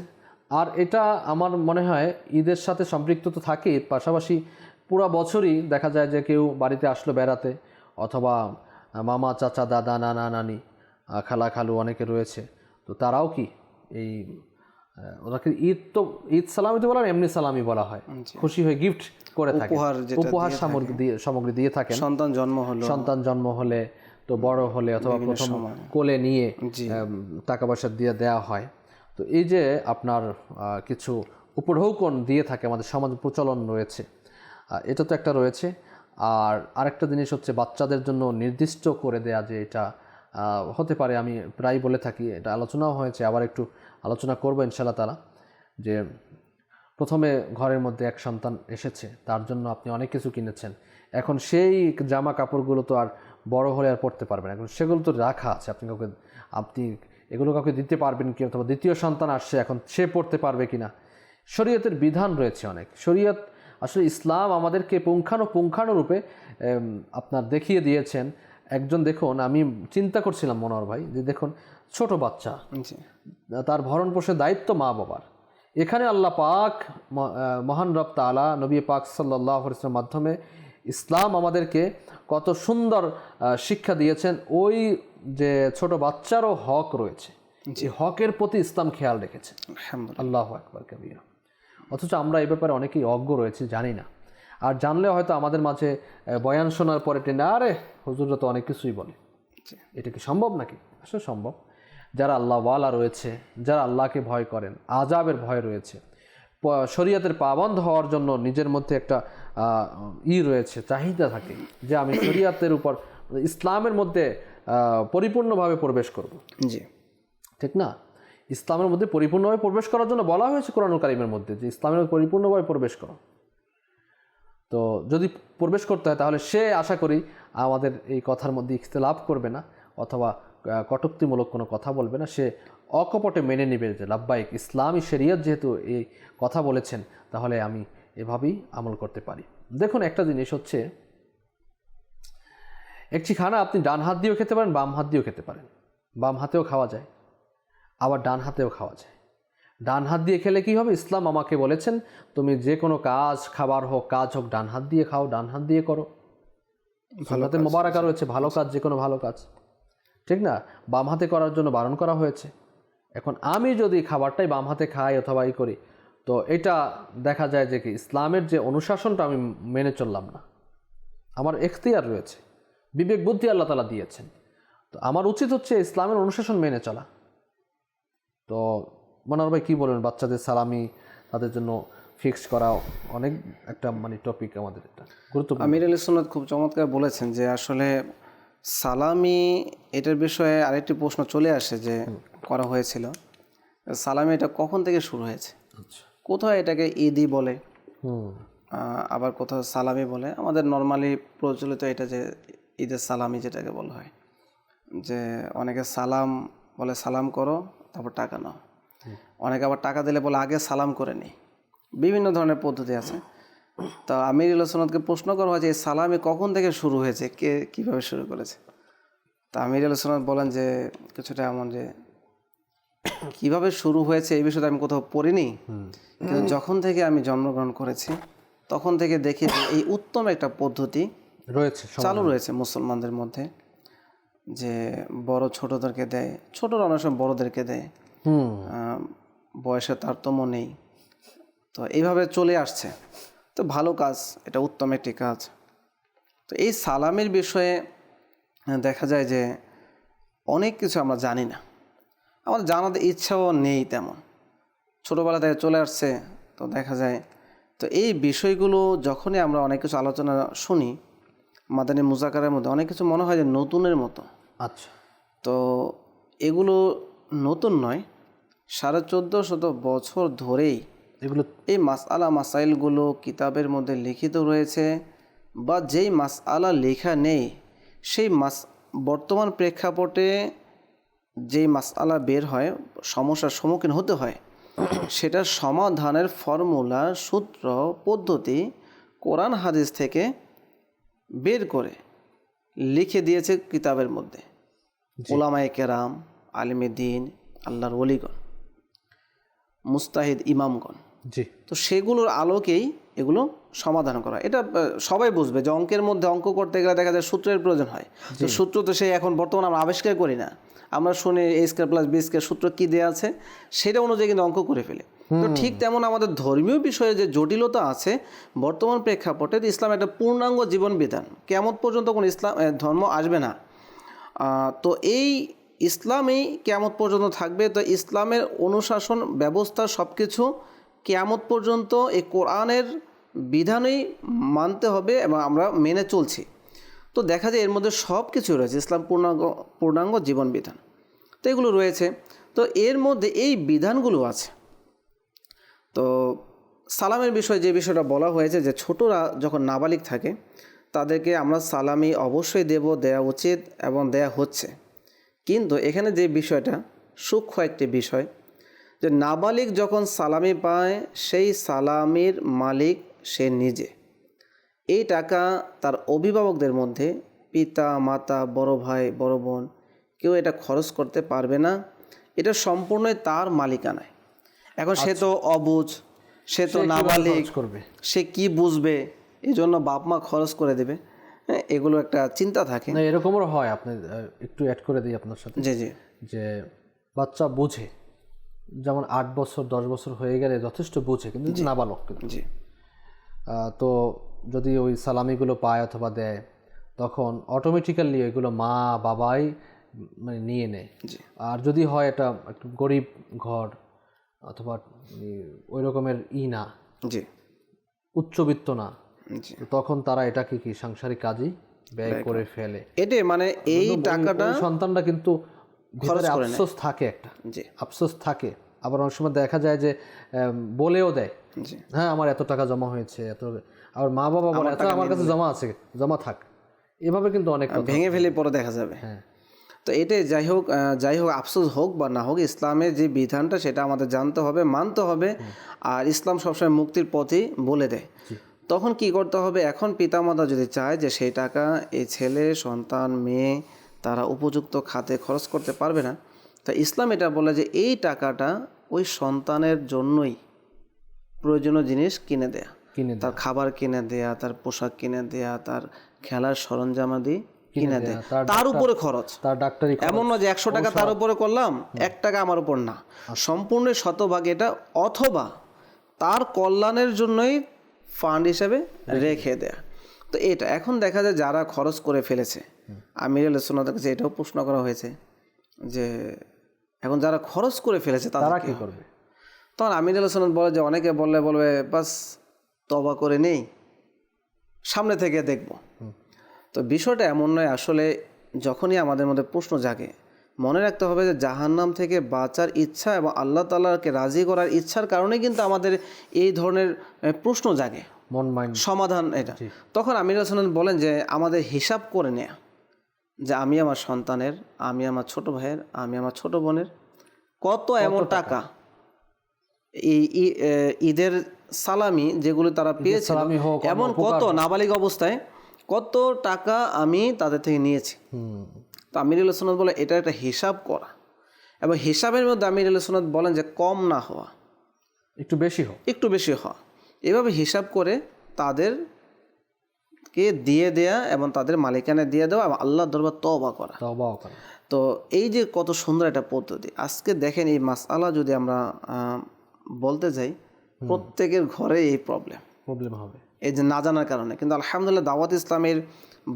আর এটা আমার মনে হয় ঈদের সাথে সম্পৃক্ত তো থাকেই, পাশাপাশি পুরো বছরই দেখা যায় যে কেউ বাড়িতে আসলো বেড়াতে, অথবা মামা চাচা দাদা নানা নানি খালা খালু অনেকে রয়েছে, তো তারাও কি এই ওনাকে ঈদ সালামি তো বলা হয়, এমনি সালামি বলা হয়, খুশি হয়ে গিফট করে থাকে, উপহার সামগ্রী দিয়ে থাকেন। সন্তান জন্ম হলে, তো বড় হলে, অথবা প্রথম কোলে নিয়ে টাকা পয়সা দিয়ে দেওয়া হয়। তো এই যে আপনার কিছু উপঢৌকন দিয়ে থাকে আমাদের সমাজ প্রচলন রয়েছে, এটা তো একটা রয়েছে। আর আরেকটা জিনিস হচ্ছে বাচ্চাদের জন্য নির্দিষ্ট করে দেয়া, যে এটা হতে পারে, আমি প্রায় বলে থাকি, এটা আলোচনাও হয়েছে, আবার একটু আলোচনা করবো ইনশাআল্লাহ তাআলা, যে প্রথমে ঘরের মধ্যে এক সন্তান এসেছে, তার জন্য আপনি অনেক কিছু কিনেছেন, এখন সেই জামা কাপড়গুলো তো আর বড় হলে আর পরতে পারবেন, এখন সেগুলো তো রাখা আছে, আপনি এগুলো কাউকে দিতে পারবেন কি, অথবা দ্বিতীয় সন্তান আসছে, এখন সে পড়তে পারবে কিনা। শরীয়তের বিধান রয়েছে অনেক। শরীয়ত আসলে ইসলাম আমাদেরকে পুঙ্খানুরূপে আপনার দেখিয়ে দিয়েছেন। একজন দেখুন, আমি চিন্তা করছিলাম মনোহর ভাই, যে দেখুন ছোট বাচ্চা, তার ভরণ পোষণের দায়িত্ব মা বাবার। এখানে আল্লাহ পাক মহান রব তাআলা নবী পাক সাল্লাল্লাহু আলাইহি ওয়াসাল্লামের মাধ্যমে ইসলাম আমাদেরকে কত সুন্দর শিক্ষা দিয়েছেন। ওই যে ছোট বাচ্চারও হক রয়েছে, এই হকের প্রতি ইসলাম খেয়াল রেখেছে। আল্লাহু আকবার কাবীরা। অথচ আমরা এই ব্যাপারে অনেকেই অজ্ঞ রয়েছে, জানি না। আর জানলে হয়তো আমাদের মাঝে বয়ান শোনার পরে টেনে, আরে হুজুররা তো অনেক কিছুই বলে, এটা কি সম্ভব নাকি? আসলে সম্ভব। যারা আল্লাহওয়ালা রয়েছে, যারা আল্লাহকে ভয় করেন, আযাবের ভয় রয়েছে, শরীয়তের পাবন্দ হওয়ার জন্য নিজের মধ্যে একটা রয়েছে, চাহিদা থাকে যে আমি শরীয়তের উপর, ইসলামের মধ্যে পরিপূর্ণভাবে প্রবেশ করব। জি, ঠিক না? ইসলামের মধ্যে পরিপূর্ণভাবে প্রবেশ করার জন্য বলা হয়েছে কোরআনুল কারীমের মধ্যে, যে ইসলামের মধ্যে পরিপূর্ণভাবে প্রবেশ করো। তো যদি প্রবেশ করতে হয়, তাহলে সে আশা করি আমাদের এই কথার মধ্যে ইখতিলাফ করবে না, অথবা কটূক্তিমূলক কোনো কথা বলবে না। সে অকপটে মেনে নেবে যে লাব্বাইক, ইসলামী শরীয়ত যেহেতু এই কথা বলেছেন, তাহলে আমি এভাবেই আমল করতে পারি। দেখুন, একটা জিনিস হচ্ছে, একটি খানা আপনি ডান হাত দিয়েও খেতে পারেন, বাম হাত দিয়েও খেতে পারেন। বাম হাতেও খাওয়া যায়, আবার ডান হাতেও খাওয়া যায়। ডান হাত দিয়ে খেলে কি হবে? ইসলাম আমাকে বলেছেন, তুমি যে কোনো কাজ, খাবার হোক, কাজ হোক, ডান হাত দিয়ে খাও, ডান হাত দিয়ে করো। সুন্নাতে মোবারাকা রয়েছে, ভালো কাজ, যে কোনো ভালো কাজ, ঠিক না? বাম হাতে করার জন্য বারণ করা হয়েছে। এখন আমি যদি খাবারটাই বাম হাতে খাই অথবা করি, তো এটা দেখা যায় যে কি ইসলামের যে অনুশাসনটা আমি মেনে চললাম না। আমার এখতিয়ার রয়েছে, বিবেক বুদ্ধি আল্লাহ তাআলা দিয়েছেন, তো আমার উচিত হচ্ছে ইসলামের অনুশাসন মেনে চলা। তো মনোহর ভাই কী বলবেন, বাচ্চাদের সালামি তাদের জন্য ফিক্স করা অনেক একটা টপিক আমাদের একটা গুরুত্বপূর্ণ। আমির আলী সুন্নাত খুব চমৎকার বলেছেন যে আসলে সালামি এটার বিষয়ে আরেকটি প্রশ্ন চলে আসে যে করা হয়েছিল, সালামি এটা কখন থেকে শুরু হয়েছে? কোথাও এটাকে ঈদই বলে, আবার কোথাও সালামি বলে। আমাদের নর্মালি প্রচলিত এটা যে ঈদের সালামি যেটাকে বলা হয়, যে অনেকে সালাম বলে সালাম করো তারপর টাকা নাও, অনেকে আবার টাকা দিলে বলে আগে সালাম করে নিই। বিভিন্ন ধরনের পদ্ধতি আছে। তো আমির আলী সুন্নাতকে প্রশ্ন করা হয় যে এই সালামি কখন থেকে শুরু হয়েছে, কে কীভাবে শুরু করেছে? তা আমির আলী সুন্নাত বলেন যে কিছুটা এমন যে কিভাবে শুরু হয়েছে এই বিষয়ে আমি কোথাও পড়িনি, কিন্তু যখন থেকে আমি জন্মগ্রহণ করেছি তখন থেকে দেখি যে এই উত্তম একটা পদ্ধতি রয়েছে চালু রয়েছে মুসলমানদের মধ্যে, যে বড় ছোটদেরকে দেয়, ছোটরা অনেক সময় বড়দেরকে দেয়, বয়সের তারতম্য নেই। তো এইভাবে চলে আসছে, তো ভালো কাজ, এটা উত্তম একটি কাজ। তো এই সালামের বিষয়ে দেখা যায় যে অনেক কিছু আমরা জানি না, আমাদের জানার ইচ্ছাও নেই তেমন, ছোটোবেলা থেকে চলে আসছে। তো দেখা যায় তো এই বিষয়গুলো যখনই আমরা অনেক কিছু আলোচনা শুনি মাদানী মুজাকারের মধ্যে, অনেক কিছু মনে হয় যে নতুনের মতো। আচ্ছা, তো এগুলো নতুন নয়, 1450 বছর ধরেই এগুলো এই মাসআলা মাসাইলগুলো কিতাবের মধ্যে লিখিত রয়েছে, বা যেই মাসআলা লেখা নেই সেই বর্তমান প্রেক্ষাপটে যেই মাসআলা বের হয়, সমস্যার সম্মুখীন হতে হয়, সেটার সমাধানের ফর্মুলা, সূত্র, পদ্ধতি কোরআন হাদিস থেকে বের করে লিখে দিয়েছে কিতাবের মধ্যে উলামায়ে কেরাম, আলিমে দ্বীন, আল্লাহর ওলিগণ, মুস্তাহিদ ইমামগণ। জি, তো সেগুলোর আলোকেই এগুলো সমাধান করা। এটা সবাই বুঝবে যে অঙ্কের মধ্যে অঙ্ক করতে গেলে দেখা যায় সূত্রের প্রয়োজন হয়। তো সূত্র তো সেই এখন বর্তমানে আমরা আবিষ্কার করি না, আমরা শুনি a² + b² সূত্র কী দেওয়া আছে সেটা অনুযায়ী কিন্তু অঙ্ক করে ফেলে। তো ঠিক তেমন আমাদের ধর্মীয় বিষয়ে যে জটিলতা আছে বর্তমান প্রেক্ষাপটে, ইসলাম একটা পূর্ণাঙ্গ জীবন বিধান, কিয়ামত পর্যন্ত কোনো ইসলাম ধর্ম আসবে না। তো এই ইসলামেই কিয়ামত পর্যন্ত থাকবে। তো ইসলামের অনুশাসন ব্যবস্থা সব কিছু কিয়ামত পর্যন্ত এই কোরআনের বিধানেই মানতে হবে এবং আমরা মেনে চলছি। তো দেখা যায় এর মধ্যে সব কিছু রয়েছে, ইসলাম পূর্ণাঙ্গ জীবন বিধান, তো এগুলো রয়েছে। তো এর মধ্যে এই বিধানগুলো আছে। তো সালামের বিষয়ে যে বিষয়টা বলা হয়েছে যে ছোটরা যখন নাবালিগ থাকে তাদেরকে আমরা সালামি অবশ্যই দেওয়া উচিত এবং দেয়া হচ্ছে। কিন্তু এখানে যে বিষয়টা সূক্ষ্ম একটি বিষয়, যে নাবালিগ যখন সালামি পায় সেই সালামির মালিক সে নিজে। এই টাকা তার অভিভাবকদের মধ্যে পিতা, মাতা, বড় ভাই, বড় বোন কেউ এটা খরচ করতে পারবে না, এটা সম্পূর্ণই তার মালিকানায়। এখন সে তো অবুঝ, সে তো নাবালিগ, করবে, সে কি বুঝবে, এই জন্য বাপ মা খরচ করে দেবে। হ্যাঁ, এগুলো একটা চিন্তা থাকে। না এরকমও হয়, আপনি একটু অ্যাড করে দিই আপনার সাথে, জি জি, যে বাচ্চা বুঝে, যেমন 8 বছর 10 বছর হয়ে গেলে যথেষ্ট বুঝে, কিন্তু নাবালক কিন্তু। জি, তো যদি ওই সালামিগুলো পায় অথবা দেয়, তখন অটোমেটিক্যালি এগুলো মা বাবাই মানে নিয়ে নেয়। আর যদি হয় এটা একটু গরিব ঘর অথবা ওই রকমের না, জি, উচ্চবিত্ত না, জি, তখন তারা এটাকে কি সাংসারিক কাজে ব্যয় করে ফেলে। এটাই মানে এই টাকাটা সন্তানটা কিন্তু ভিতরে আফসোস থাকে, একটা জি, আফসোস থাকে। আবার অনেক সময় দেখা যায় যে বলেও দেয়, জি, হ্যাঁ আমার এত টাকা জমা হয়েছে, এত, আবার মা বাবা বলে এত আমার কাছে জমা আছে, জমা থাক, এভাবে কিন্তু অনেক ভেঙে ফেলে পরে দেখা যাবে। হ্যাঁ, তো এটাই যাই হোক আফসোস হোক বা না হোক, ইসলামের যে বিধানটা সেটা আমাদের জানতে হবে, মানতে হবে। আর ইসলাম সবসময় মুক্তির পথই বলে দেয়। তখন কি করতে হবে, এখন পিতামাতা যদি চায় যে সেই টাকা এই ছেলে, সন্তান, মেয়ে তারা উপযুক্ত খাতে খরচ করতে পারবে না, তা ইসলাম এটা বলে যে এই টাকাটা ওই সন্তানের জন্যই প্রয়োজনীয় জিনিস কিনে দেয়া, তার খাবার কিনে দেয়া, তার পোশাক কিনে দেয়া, তার খেলার সরঞ্জামাদি কিনে দেয়া, তার উপরে খরচ। তার ডাক্তারি এমন না যে 100 টাকা তার উপরে করলাম, 1 টাকা আমার উপর না, সম্পূর্ণ শতভাগ এটা, অথবা তার কল্যাণের জন্যই ফান্ড হিসেবে রেখে দেয়া। তো এটা এখন দেখা যায় যারা খরচ করে ফেলেছে, আমির আল সুন্নাতের কাছে এটাও প্রশ্ন করা হয়েছে যে এখন যারা খরচ করে ফেলেছে তারা কি করবে। তখন আমির আল সুন্নাত বলে যে অনেকে বলবে বাস তওবা করে নেই, সামনে থেকে দেখব। তো বিষয়টা এমন নয়। আসলে যখনই আমাদের মধ্যে প্রশ্ন জাগে, মনে রাখতে হবে যে জাহান্নাম থেকে বাঁচার ইচ্ছা এবং আল্লাহ তাআলাকে রাজি করার ইচ্ছার কারণে কিন্তু আমাদের এই ধরনের প্রশ্ন জাগে, মন মাইন্ড সমাধান এটা। তখন আমির হাসান বলেন যে আমাদের হিসাব করে নেয়া, যে আমি আমার সন্তানের, আমি আমার ছোট ভাইয়ের, আমি আমার ছোট বোনের কত এমন টাকা এই ঈদের সালামি যেগুলো তারা পেয়েছে, এমন কত নাবালিগ অবস্থায় কত টাকা আমি তাদের থেকে নিয়েছি। তো আমিরুল হাসান বলে এটা একটা হিসাব করা, এবং হিসাবের মধ্যে আমির আহলে সুন্নাত বলেন যে কম না হওয়া, একটু বেশি হোক। একটু বেশি হওয়া, এভাবে হিসাব করে তাদেরকে দিয়ে দেয়া এবং তাদের মালিকানা দিয়ে দেওয়া এবং আল্লাহর দরবার তওবা করা। তো এই যে কত সুন্দর একটা পদ্ধতি। আজকে দেখেন এই মাসআলা যদি আমরা বলতে যাই, প্রত্যেকের ঘরে এই প্রবলেম হবে, এই যে না জানার কারণে। কিন্তু আলহামদুলিল্লাহ দাওয়াত ইসলামের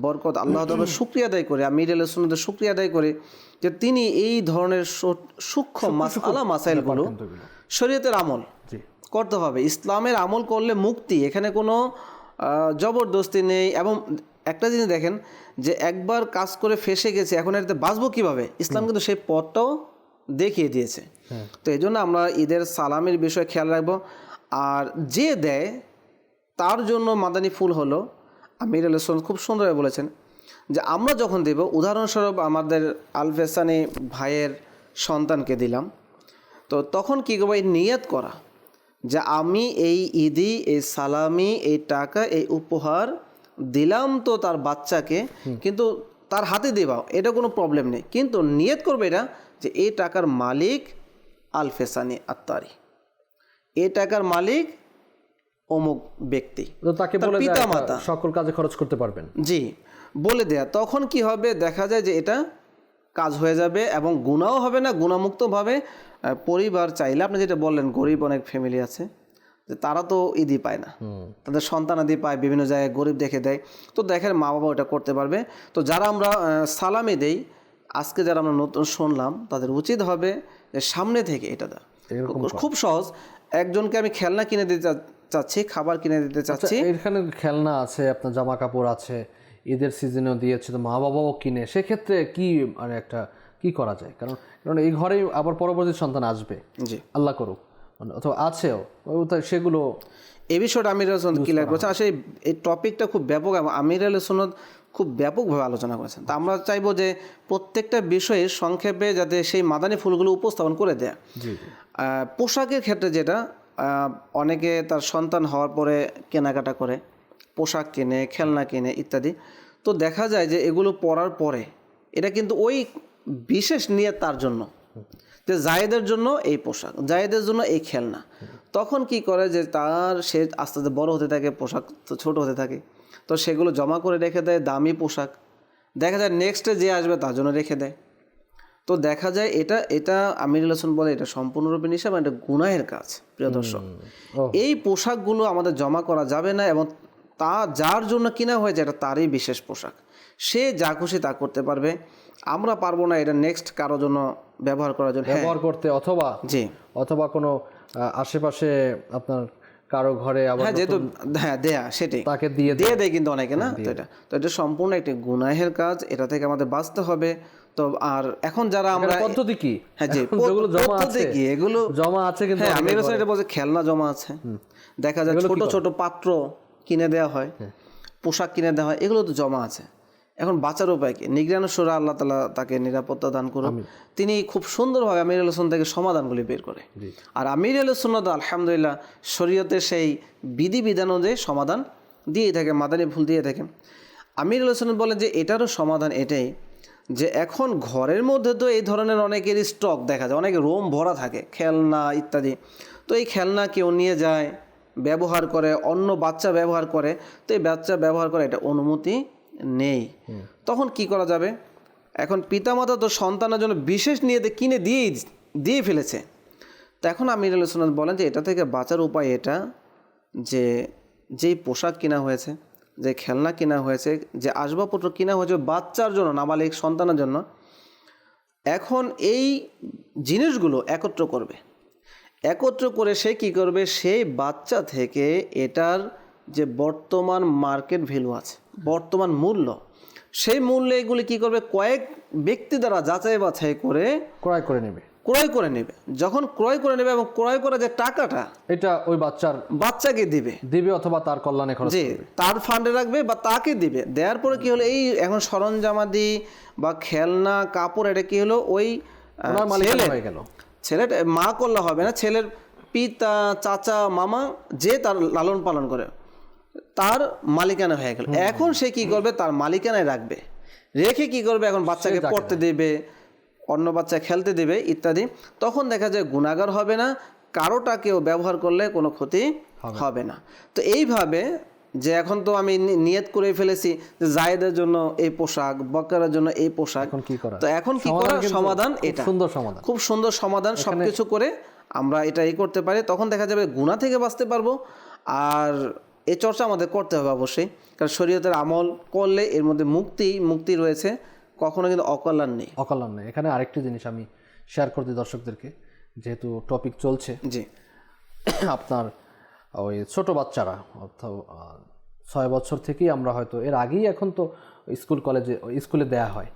বরকত, আল্লাহ তাআলার শুকরিয়া আদায় করে, আমির আহলে সুন্নাতের শুকরিয়া আদায় করে যে তিনি এই ধরনের সূক্ষ্ম মাসআলা মাসাইলগুলো শরীয়তের আমল করতে হবে। ইসলামের আমল করলে মুক্তি, এখানে কোনো জবরদস্তি নেই। এবং একটা জিনিস দেখেন যে একবার কাজ করে ফেসে গেছে, এখন এটাতে বাঁচবো কীভাবে, ইসলাম কিন্তু সেই পথটাও দেখিয়ে দিয়েছে। তো এই জন্য আমরা ঈদের সালামের বিষয়ে খেয়াল রাখবো। আর যে দেয় তার জন্য মাদানী ফুল হলো, আমির আহলে সুন্নাত খুব সুন্দরভাবে বলেছেন যে আমরা যখন দেব, উদাহরণস্বরূপ আমাদের আলফেসানি ভাইয়ের সন্তানকে দিলাম, তো তখন কী করবো, এই নিয়ত করা যে আমি এই ঈদি, এই সালামি, এই টাকা, এই উপহার দিলাম তো তার বাচ্চাকে, কিন্তু তার হাতে দেবা এটা কোনো প্রবলেম নেই, কিন্তু নিয়ত করবে এটা যে এই টাকার মালিক আলফেসানি আত্মারি, এই টাকার মালিক অমুক ব্যক্তি, তাকে বলে পিতা মাতা সকল কাজে খরচ করতে পারবেন, জি বলে দেয়া। তখন কি হবে, দেখা যায় যে এটা কাজ হয়ে যাবে এবং গুনাহও হবে না, গুণামুক্তভাবে পরিবার চাইলে, আপনি যেটা বললেন গরিব অনেক ফ্যামিলি আছে যে তারা তো ঈদই পায় না, তাদের সন্তানাদি পায়, বিভিন্ন জায়গায় গরিব দেখে দেয়, তো দেখেন মা বাবা ওটা করতে পারবে। তো যারা আমরা সালামি দেই, আজকে যারা আমরা নতুন শুনলাম, তাদের উচিত হবে যে সামনে থেকে এটা দেয়। খুব সহজ, একজনকে আমি খেলনা কিনে দিতে চাচ্ছি, খাবার কিনে দিতে চাচ্ছি, এখানে খেলনা আছে, আপনার জামা কাপড় আছে, ঈদের সিজনেও দিয়েছে, তো মা বাবাও কিনে, সেক্ষেত্রে কি মানে একটা কি করা যায়? কারণ এই ঘরেই আবার পরবর্তী সন্তান আসবে, জি আল্লাহ করুক, অথবা আছেও, সেগুলো এই বিষয়টা আমির আহলে সুন্নাত ক্লিয়ার করেছেন। আসলে এই টপিকটা খুব ব্যাপক এবং আমির আহলে সুন্নাত খুব ব্যাপকভাবে আলোচনা করেছেন। তা আমরা চাইবো যে প্রত্যেকটা বিষয়ে সংক্ষেপে যাতে সেই মাদানী ফুলগুলো উপস্থাপন করে দেয়। পোশাকের ক্ষেত্রে যেটা, অনেকে তার সন্তান হওয়ার পরে কেনাকাটা করে, পোশাক কেনে, খেলনা কেনে ইত্যাদি, তো দেখা যায় যে এগুলো পরার পরে এটা কিন্তু ওই বিশেষ নিয়ে তার জন্য, যে জায়েদের জন্য এই পোশাক, জায়েদের জন্য এই খেলনা, তখন কি করে যে সে আস্তে আস্তে বড় হতে থাকে, পোশাক তো ছোটো হতে থাকে, তো সেগুলো জমা করে রেখে দেয় দামি পোশাক, দেখা যায় নেক্সটে যে আসবে তার জন্য রেখে দেয়। তো দেখা যায় এটা আমির আহলে সুন্নাত বলে এটা সম্পূর্ণরূপে নিষেধ, এটা গুনাহের কাজ। প্রিয় দর্শক, এই পোশাকগুলো আমাদের জমা করা যাবে না, এবং তা যার জন্য কিনা হয়েছে এটা তারই বিশেষ পোশাক, সে যা খুশি তা করতে পারবে। আমরা পারবো না এটা নেক্সট কারোর জন্য ব্যবহার করার জন্য ব্যবহার করতে, অথবা কোনো আশেপাশে আপনার কারো ঘরে আবার যেহেতু দেয়া সেটাই তাকে দিয়ে দেয় কিন্তু অনেকে না, তো এটা সম্পূর্ণ একটি গুনাহের কাজ, এটা থেকে আমাদের বাঁচতে হবে। তো আর এখন যারা আমরা পদ্ধতি কি, পদ্ধতি কি, এগুলো জমা আছে, কিন্তু আমি এটা বলছি খেলনা জমা আছে, দেখা যায় ছোট ছোট পাত্র কিনে দেওয়া হয়, পোশাক কিনে দেওয়া হয়, এগুলো তো জমা আছে। এখন বাঁচার উপায় কি? নিগরান সুরা, আল্লাহ তাআলা তাকে নিরাপত্তা দান করুন, তিনি খুব সুন্দরভাবে আমির আহলে সুন্নাত থেকে সমাধানগুলি বের করে। আর আমির আহলে সুন্নাত আলহামদুলিল্লাহ শরীয়তের সেই বিধিবিধান অনুযায়ী সমাধান দিয়েই থাকে, মাদানী ফুল দিয়ে থাকে। আমির আহলে সুন্নাত বলেন যে এটারও সমাধান এটাই যে এখন ঘরের মধ্যে তো এই ধরনের অনেকের স্টক দেখা যায়, অনেকে রোম ভরা থাকে খেলনা ইত্যাদি, তো এই খেলনা কেউ নিয়ে যায়, ব্যবহার করে, অন্য বাচ্চা ব্যবহার করে, তো এই বাচ্চা ব্যবহার করে এটা অনুমতি নেই। তখন কি করা যাবে? এখন পিতামাতা তো সন্তানের জন্য বিশেষ নিয়ে কিনে দিয়ে ফেলেছে, তো এখন আমির আহলে সুন্নাত বলেন যে এটা থেকে বাঁচার উপায় এটা যে যেই পোশাক কেনা হয়েছে, যে খেলনা কেনা হয়েছে, যে আসবাবপত্র কেনা হয়েছে বাচ্চার জন্য, নাবালিগ সন্তানের জন্য, এখন এই জিনিসগুলো একত্র করে সে কি করবে, সেই বাচ্চা থেকে এটার যে বর্তমান মার্কেট ভ্যালু আছে, বর্তমান মূল্য, সেই মূল্যে এগুলি কি করবে, কয়েক ব্যক্তি দ্বারা যাচাই বাছাই করে ক্রয় করে নেবে। যখন ক্রয় করে নেবে এবং ক্রয় করা যে টাকাটা এটা ওই বাচ্চাকে দিবে অথবা তার কল্যাণে খরচ করবে, তার ফান্ডে রাখবে বা তাকে দিবে। দেওয়ার পরে কি হলো, এই এখন সরঞ্জামাদি বা খেলনা কাপড়, এটা কি হলো, ওই ছেলেটা মা করলে হবে না, ছেলের পিতা, চাচা, মামা যে তার লালন পালন করে তার মালিকানা হয়ে গেল। এখন সে কি করবে, তার মালিকানায় রেখে কি করবে, এখন বাচ্চাকে পড়তে দেবে, অন্য বাচ্চা খেলতে দেবে ইত্যাদি, তখন দেখা যায় গুনাহগার হবে না, কারোটাকেও ব্যবহার করলে কোনো ক্ষতি হবে না। তো এইভাবে যে এখন তো আমি নিয়ত করে ফেলেছি যে জায়েদের জন্য এই পোশাক, বকরের জন্য এই পোশাক, এখন কি করা? তো এখন কি করা? সমাধান এটা সুন্দর সমাধান, খুব সুন্দর সমাধান। সবকিছু করে আমরা এটা করতে পারি, তখন দেখা যাবে গুনাহ থেকে বাঁচতে পারবো। আর এই চর্চা আমাদের করতে হবে অবশ্যই, কারণ শরীয়তের আমল করলে এর মধ্যে মুক্তি রয়েছে, কখনো কিন্তু অকল্যাণ নেই। অকল্যাণ নেই। এখানে আরেকটি জিনিস আমি শেয়ার করতে দর্শকদেরকে, যেহেতু টপিক চলছে, জি, আপনার ওই ছোট বাচ্চারা অর্থাৎ 6 বছর থেকেই আমরা হয়তো এর আগেই, এখন তো স্কুলে দেয়া হয়,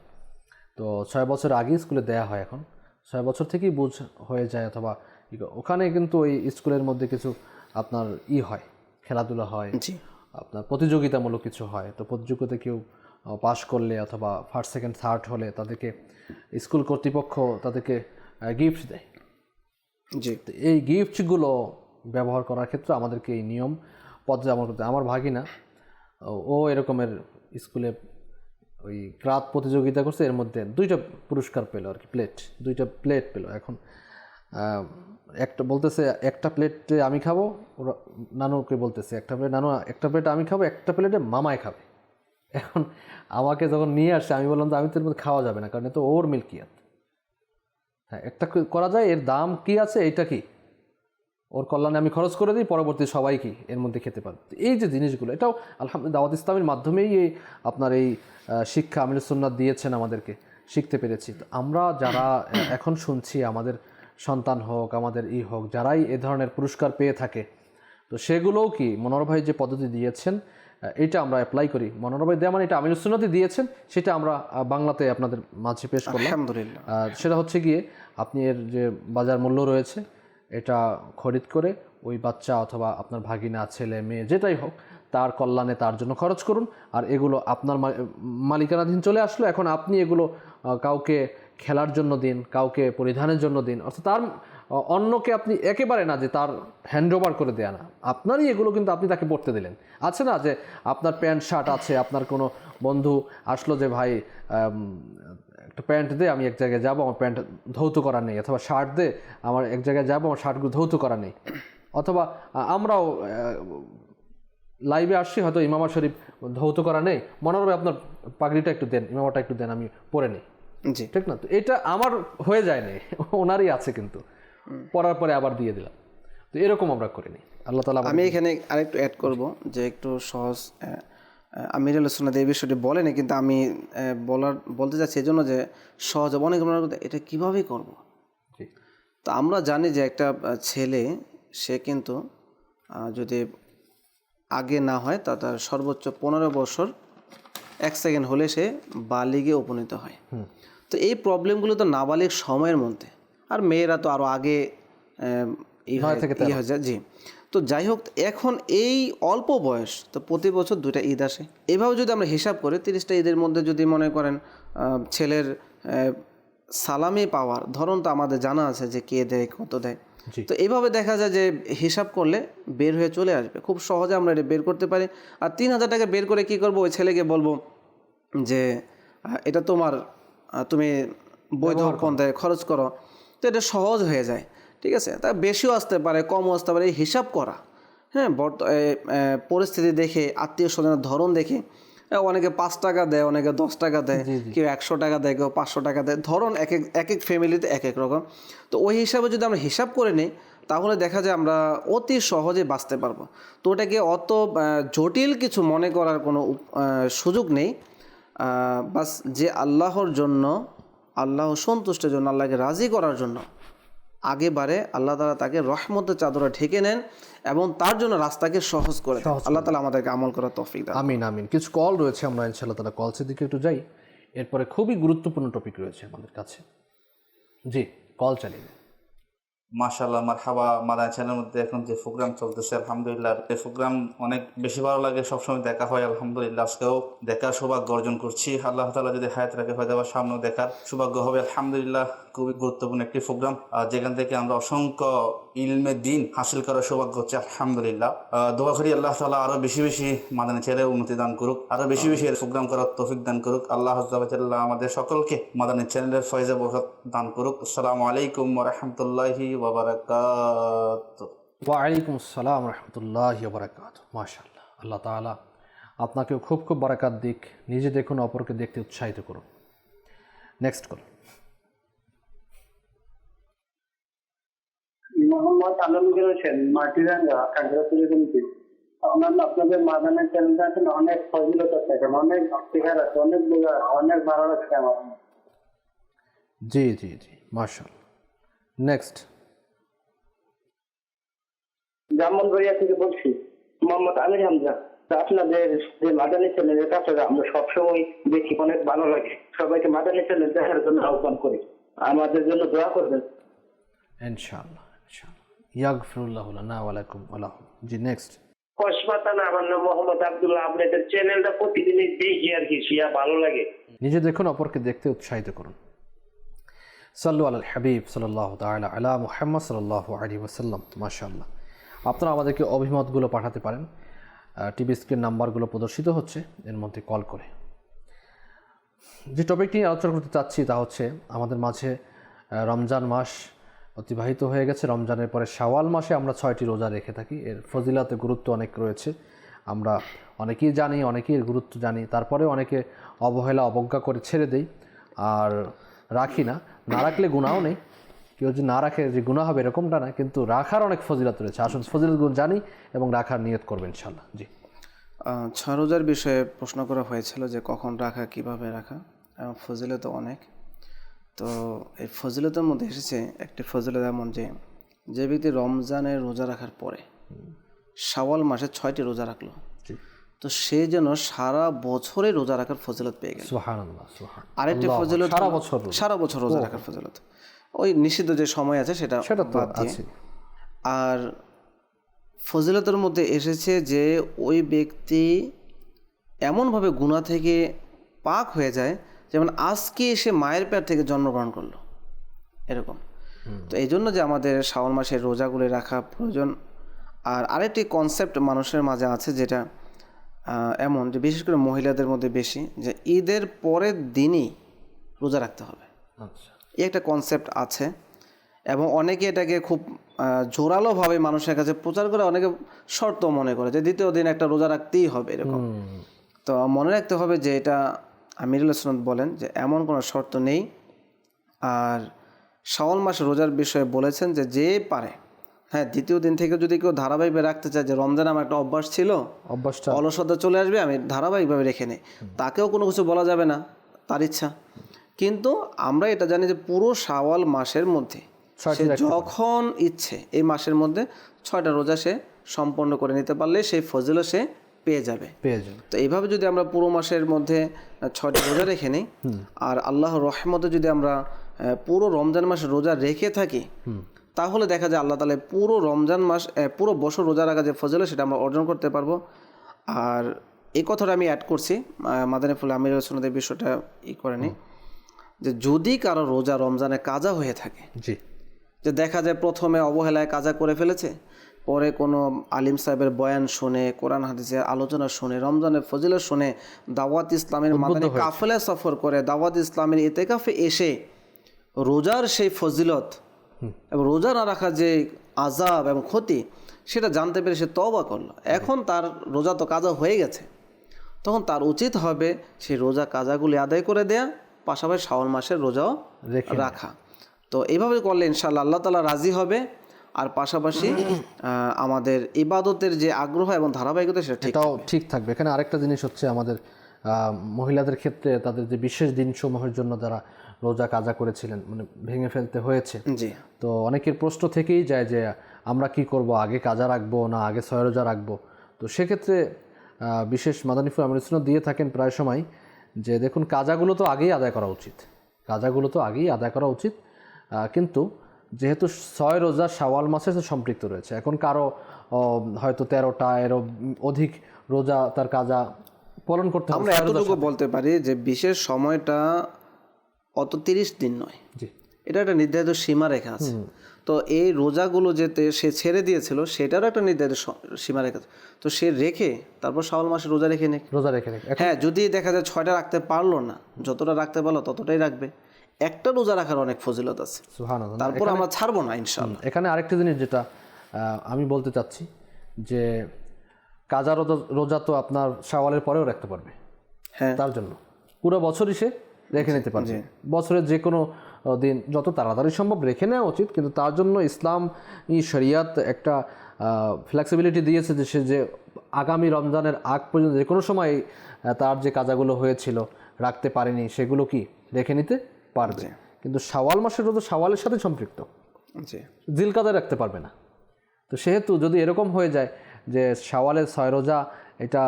তো 6 বছর আগেই স্কুলে দেয়া হয়, এখন 6 বছর থেকেই বুঝ হয়ে যায়। অথবা ওখানে কিন্তু ওই স্কুলের মধ্যে কিছু আপনার হয়, খেলাধুলা হয়, জি, আপনার প্রতিযোগিতামূলক কিছু হয়। তো প্রতিযোগিতায় কেউ পাশ করলে অথবা ফার্স্ট সেকেন্ড থার্ড হলে তাদেরকে স্কুল কর্তৃপক্ষ তাদেরকে গিফট দেয়। জি, তো এই গিফটগুলো ব্যবহার করার ক্ষেত্রে আমাদেরকে এই নিয়ম পর্যালোচনা করতে। আমার ভাগিনা ও এরকমের স্কুলে ওই ক্রাত প্রতিযোগিতা করছে, এর মধ্যে 2টা পুরস্কার পেলো আর কি, 2টা প্লেট পেলো। এখন একটা বলতেছে একটা প্লেটে আমি খাবো, ওরা নানুকে বলতেছে একটা প্লেট আমি খাবো, একটা প্লেটে মামায় খাবে। এখন আমাকে যখন নিয়ে আসছে আমি বললাম যে আমি তো এর মধ্যে খাওয়া যাবে না, কারণ এত ওর মিল্কিয়াত। হ্যাঁ, একটা করা যায়, এর দাম কি আছে, এইটা কি ওর কল্যাণে আমি খরচ করে দিই, পরবর্তী সবাই কি এর মধ্যে খেতে পারে। এই যে জিনিসগুলো, এটাও আলহামদুলিল্লাহ দাওয়াত ইসলামের মাধ্যমেই এই আপনার এই শিক্ষা আমিরুস সুন্নাত দিয়েছেন আমাদেরকে, শিখতে পেরেছি। তো আমরা যারা এখন শুনছি, আমাদের সন্তান হোক, আমাদের হোক, যারাই এ ধরনের পুরস্কার পেয়ে থাকে, তো সেগুলোও কি মনোহর ভাই যে পদ্ধতি দিয়েছেন এটা আমরা অ্যাপ্লাই করি। মনোহর ভাই দেয়া মানে এটা আমিরুস সুন্নাতই দিয়েছেন, সেটা আমরা বাংলাতে আপনাদের মাঝে পেশ করলাম। আলহামদুলিল্লাহ। সেটা হচ্ছে গিয়ে আপনি এর যে বাজার মূল্য রয়েছে এটা খরিদ করে ওই বাচ্চা অথবা আপনার ভাগিনা, ছেলে মেয়ে যেটাই হোক, তার কল্যাণে তার জন্য খরচ করুন। আর এগুলো আপনার মালিকানাধীন চলে আসলো, এখন আপনি এগুলো কাউকে খেলার জন্য দিন, কাউকে পরিধানের জন্য দিন, অর্থাৎ তার অন্যকে আপনি একেবারে না যে তার হ্যান্ড ওভার করে দেয়া না, আপনারই এগুলো, কিন্তু আপনি তাকে পড়তে দিলেন। আছে না যে আপনার প্যান্ট শার্ট আছে, আপনার কোনো বন্ধু আসলো যে ভাই একটা প্যান্ট দে, আমি এক জায়গায় যাবো, আমার প্যান্ট ধৌত করা নেই, অথবা শার্ট দে, আমার এক জায়গায় যাবো, আমার শার্টগুলো ধৌত করা নেই। অথবা আমরাও লাইভে আসছি, হয়তো ইমামা শরীফ ধৌত করা নেই, মনে হবে আপনার পাগড়িটা একটু দেন, ইমামাটা একটু দেন, আমি পরে নিই, জি, ঠিক না? তো এটা আমার হয়ে যায় না, ওনারই আছে, কিন্তু পড়ার পরে আবার দিয়ে দিলাম। তো এরকম আমরা করিনি। আল্লাহ তাআলা আমি এখানে আরেকটু অ্যাড করব যে একটু সহজ, আমিরুল সুন্নাত এই বিষয়টি বলেনি, কিন্তু আমি বলতে চাচ্ছি এই জন্য যে সহজ, অনেক আমরা এটা কীভাবে করব। জি। তো আমরা জানি যে একটা ছেলে, সে কিন্তু যদি আগে না হয় তা তার সর্বোচ্চ 15 বছর 1 সেকেন্ড হলে সে বালিগে উপনীত হয়। তো এই প্রবলেমগুলো তো নাবালিগ সময়ের মধ্যে, আর মেয়েরা তো আরও আগে হয়ে যায়। জি। তো যাই হোক, এখন এই অল্প বয়স, তো প্রতি বছর 2টা ঈদ আসে, এভাবে যদি আমরা হিসাব করি 30টা ঈদের মধ্যে যদি মনে করেন ছেলের সালামি পাওয়ার ধরন তো আমাদের জানা আছে যে কে দেয়, কত দেয়। তো এইভাবে দেখা যায় যে হিসাব করলে বের হয়ে চলে আসবে, খুব সহজে আমরা এটা বের করতে পারি। আর 3000 টাকা বের করে কি করব, ওই ছেলেকে বলবো যে এটা তোমার, তুমি বৈধ পন্থায় খরচ করো, তো এটা সহজ হয়ে যায়। ঠিক আছে, তা বেশিও আসতে পারে, কমও আসতে পারে, হিসাব করা। হ্যাঁ, পরিস্থিতি দেখে, আত্মীয় স্বজনের ধরন দেখে, অনেকে 5 টাকা দেয়, অনেকে 10 টাকা দেয়, কেউ 100 টাকা দেয়, কেউ 500 টাকা দেয়, ধরন এক এক ফ্যামিলিতে এক এক রকম। তো ওই হিসাবে যদি আমরা হিসাব করে নিই, তাহলে দেখা যায় আমরা অতি সহজে বাঁচতে পারবো। তো ওটাকে অত জটিল কিছু মনে করার কোনো সুযোগ নেই। বাস যে আল্লাহর জন্য, আল্লাহ সন্তুষ্টের জন্য, আল্লাহকে রাজি করার জন্য আগে বাড়ে, আল্লাহ তাআলা তাকে রহমতের চাদরে ঢেকে নেন এবং তার জন্য রাস্তাকে সহজ করে দেন। আল্লাহ তাআলা আমাদেরকে আমল করার তৌফিক দান। আমিন আমিন। কিছু কল রয়েছে, আমরা ইনশাআল্লাহ তাআলা কলসের দিকে একটু যাই, এরপরে খুবই গুরুত্বপূর্ণ টপিক রয়েছে আমাদের কাছে। জি, কল চালিয়ে। মাশাআল্লাহ, মারহাবা। মাদানী চ্যানেলের মধ্যে এখন যে প্রোগ্রাম চলতেছে, আলহামদুলিল্লাহ, এই প্রোগ্রাম অনেক বেশি ভালো লাগে, সবসময় দেখা হয়। আলহামদুলিল্লাহ, আজকেও দেখার সৌভাগ্য অর্জন করছি। আল্লাহ তাআলা যদি হায়াত রাখে হয়তো বা সামনেও দেখার সৌভাগ্য হবে। আলহামদুলিল্লাহ, খুবই গুরুত্বপূর্ণ একটি প্রোগ্রাম, যেখান থেকে আমরা অসংখ্য ইলমে দিন হাসিল করার সৌভাগ্য হচ্ছে আলহামদুলিল্লাহ। দোয়া করি আল্লাহ তাআলা আরো বেশি বেশি মাদানী চ্যানেলের উন্নতি দান করুক, আরো বেশি বেশি এর প্রোগ্রাম করার তৌফিক দান করুক। আল্লাহ আযজা ওয়া জাল্লা আমাদের সকলকে মাদানী চ্যানেলের ফয়েজে বরকত দান করুক। আসসালামু আলাইকুম ওয়া রাহমাতুল্লাহি ওয়া বারাকাতুহু। ওয়ালাইকুম আসসালাম রহমতুল্লাহি ওয়া বারাকাতুহু। মাশাআল্লাহ, আল্লাহ তাআলা আপনাকেও খুব খুব বারাকাত দিক। নিজে দেখুন, অপরকে দেখতে উৎসাহিত করুন। Next call. Mohammad Alamgir Hossain, Matiranga, Khagrachhari committee. আপনাদের মাদানের চ্যানেলটা আছে, অনেক ফজিলত আছে, অনেক শিখার আছে, অনেক বোঝা, অনেক ভালো লাগছে আমার। জি জি জি, মাশাআল্লাহ। নেক্সট। ব্রাহ্মণবাড়িয়া থেকে বলছি, মোহাম্মদ আমির হামজা। আপনাদের যে মাদানী চ্যানেলের কাছে আমরা সবসময় দেখি, অনেক ভালো লাগে। সবাইকে মাদানী চ্যানেল দেখার জন্য আহ্বান করি, আমাদের জন্য দোয়া করবেন ইনশাআল্লাহ ইনশাআল্লাহ। ইয়াগফিরুল্লাহু লানা ওয়া লাকুম ওয়া লাহুম। জি, নেক্সট। কসবাতানা, আমার নাম মোহাম্মদ আব্দুল্লাহ। আপনাদের চ্যানেলটা প্রতিদিনই দেখি আর কি, শিয়া ভালো লাগে। নিজে দেখুন, অপরকে দেখতে উৎসাহিত করুন। সাল্লু আলাল হাবিব সাল্লাল্লাহু তাআলা আলা মুহাম্মদ সাল্লাল্লাহু আলাইহি ওয়াসাল্লাম। মাশাআল্লাহ। আপনারা আমাদেরকে অভিমতগুলো পাঠাতে পারেন, টিভি স্ক্রিন নাম্বারগুলো প্রদর্শিত হচ্ছে, এর মধ্যে কল করে। যে টপিকটি আলোচনা করতে চাচ্ছি তা হচ্ছে, আমাদের মাঝে রমজান মাস অতিবাহিত হয়ে গেছে। রমজানের পরে শাওয়াল মাসে আমরা 6টি রোজা রেখে থাকি। এর ফজিলাতে গুরুত্ব অনেক রয়েছে, আমরা অনেকেই জানি, অনেকেই এর গুরুত্ব জানি, তারপরেও অনেকে অবহেলা অবজ্ঞা করে ছেড়ে দেই আর রাখি না। না রাখলে গুনাহও নেই, কেউ যদি না রাখে যে গুনাহ হবে এরকমটা না, কিন্তু রাখার অনেক ফজিলত রয়েছে। আসুন ফজিলতগুলো জানি এবং রাখার নিয়ত করবেন ইনশাআল্লাহ। জি, 6 রোজার বিষয়ে প্রশ্ন করা হয়েছিল যে কখন রাখা, কিভাবে রাখা, এবং ফজিলত অনেক। তো এই ফজিলতের মধ্যে এসেছে একটি ফজিলত এমন যে ব্যক্তি রমজানের রোজা রাখার পরে শাওয়াল মাসে 6টি রোজা রাখলো, তো সে যেন সারা বছরে রোজা রাখার ফজিলত পেয়ে গেল। সুবহানাল্লাহ সুবহানাল্লাহ। আরেকটি ফজিলত সারা বছর রোজা রাখার ফজিলত, ওই নিষিদ্ধ যে সময় আছে সেটা তো বাদ দিয়ে। আছে। আর ফজিলতের মধ্যে এসেছে যে ওই ব্যক্তি এমনভাবে গুনাহ থেকে পাক হয়ে যায়, যেমন আজকে এসে মায়ের পেট থেকে জন্মগ্রহণ করলো, এরকম। তো এই জন্য যে আমাদের শাওয়াল মাসের রোজাগুলি রাখা প্রয়োজন। আর আরেকটি কনসেপ্ট মানুষের মাঝে আছে, যেটা এমন যে বিশেষ করে মহিলাদের মধ্যে বেশি, যে ঈদের পরের দিনই রোজা রাখতে হবে। আচ্ছা, এই একটা কনসেপ্ট আছে, এবং অনেকে এটাকে খুব জোরালোভাবে মানুষের কাছে প্রচার করে, অনেকে শর্ত মনে করে যে দ্বিতীয় দিন একটা রোজা রাখতেই হবে, এরকম। তো মনে রাখতে হবে যে এটা আমিরুল সুন্নাত বলেন যে এমন কোনো শর্ত নেই। আর শাওয়াল মাসে রোজার বিষয়ে বলেছেন যে যে পারে, হ্যাঁ, দ্বিতীয় দিন থেকে যদি কেউ ধারাবাহিকভাবে রাখতে চায়, যে রমজান আমার একটা অভ্যাস ছিল, অভ্যাসটা অলসতা চলে আসবে, আমি ধারাবাহিকভাবে রেখে নিই, তাকেও কোনো কিছু বলা যাবে না, তার ইচ্ছা। কিন্তু আমরা এটা জানি যে পুরো শাওয়াল মাসের মধ্যে সে যখন ইচ্ছে এই মাসের মধ্যে 6টা রোজা সে সম্পন্ন করে নিতে পারলে সেই ফজিলত সে পেয়ে যাবে। তো এইভাবে যদি আমরা পুরো মাসের মধ্যে 6টা রোজা রেখে নিই, আর আল্লাহর রহমতে যদি আমরা পুরো রমজান মাসে রোজা রেখে থাকি, তাহলে দেখা যায় আল্লাহ তাআলা পুরো রমজান মাস, পুরো বছর রোজা রাখা যে ফজিলত সেটা আমরা অর্জন করতে পারবো। আর এই কথাটা আমি অ্যাড করছি, মাদানী ফুল আমিরুল সুন্নাতের বিষয়টা করেনি, যে যদি কারো রোজা রমজানে কাজা হয়ে থাকে, যে দেখা যায় প্রথমে অবহেলায় কাজা করে ফেলেছে, পরে কোনো আলিম সাহেবের বয়ান শুনে, কোরআন হাদিসের আলোচনা শুনে, রমজানের ফজিলত শুনে, দাওয়াত ইসলামের মাদানী কাফেলা সফর করে দাওয়াত ইসলামের ইতিকাফে এসে রোজার সেই ফজিলত এবং রোজা না রাখার যে আযাব এবং ক্ষতি সেটা জানতে পেরে সে তওবা করলো। এখন তার রোজা তো কাজা হয়ে গেছে, তখন তার উচিত হবে সেই রোজা কাজাগুলি আদায় করে দেয়া, পাশাপাশি শাওয়াল মাসের রোজাও রাখা। তো এইভাবে করলে ইনশাআল্লাহ আল্লাহ তাআলা রাজি হবে, আর পাশাপাশি আমাদের ইবাদতের যে আগ্রহ এবং ধারাবাহিকতা সেটাও ঠিক থাকবে। এখানে আরেকটা জিনিস হচ্ছে, আমাদের মহিলাদের ক্ষেত্রে তাদের যে বিশেষ দিনসমূহের জন্য যারা রোজা কাজা করেছিলেন, মানে ভেঙে ফেলতে হয়েছে, জি, তো অনেকের প্রশ্ন থেকেই যায় যে আমরা কি করব, আগে কাজা রাখবো না আগে 6 রোজা রাখবো। তো সেক্ষেত্রে বিশেষ মাদানী ফুল আমিরুল সুন্নাত দিয়ে থাকেন প্রায় সময়, যে দেখুন কাজাগুলো তো আগেই আদায় করা উচিত, কিন্তু যেহেতু 6 রোজা শাওয়াল মাসের সাথে সম্পৃক্ত রয়েছে, এখন কারো হয়তো 13টা এরও অধিক রোজা তার কাজা পালন করতে হবে। আমরা এতটুকু বলতে পারি যে বিশেষ সময়টা অত 30 দিন নয়, এটা একটা নির্ধারিত সীমারেখা আছে। তো এই রোজাগুলো যেতে সে ছেড়ে দিয়েছিল সেটারও একটা নির্ধারিত সীমারেখা আছে। তো সে রেখে তারপর শাওয়াল মাসে রোজা রেখে নেয়। রোজা রেখে নেই। হ্যাঁ, যদি দেখা যায় 6টা রাখতে পারলো না, যতটা রাখতে পারলো ততটাই রাখবে। একটা রোজা রাখার অনেক ফজিলত আছে, সুবহানাল্লাহ। তারপর আমরা ছাড়বো না ইনশাআল্লাহ। এখানে আরেকটা জিনিস যেটা আমি বলতে চাচ্ছি যে কাজা রোজা তো আপনার শাওয়ালের পরেও রাখতে পারবে। হ্যাঁ, তার জন্য পুরো বছরই সে রেখে নিতে পারবে। বছরের যে কোনো দিন যত তাড়াতাড়ি সম্ভব রেখে নেওয়া উচিত, কিন্তু তার জন্য ইসলাম শরিয়াত একটা ফ্লেক্সিবিলিটি দিয়েছে যে সে যে আগামী রমজানের আগ পর্যন্ত যে কোনো সময় তার যে কাজাগুলো হয়েছিল রাখতে পারেনি সেগুলো কি রেখে নিতে পারবে। কিন্তু শাওয়াল মাসের রোজা শাওয়ালের সাথে সম্পৃক্ত, জি, জিলকাদায় রাখতে পারবে না। তো সেহেতু যদি এরকম হয়ে যায় যে শাওয়ালের 6 রোজা এটা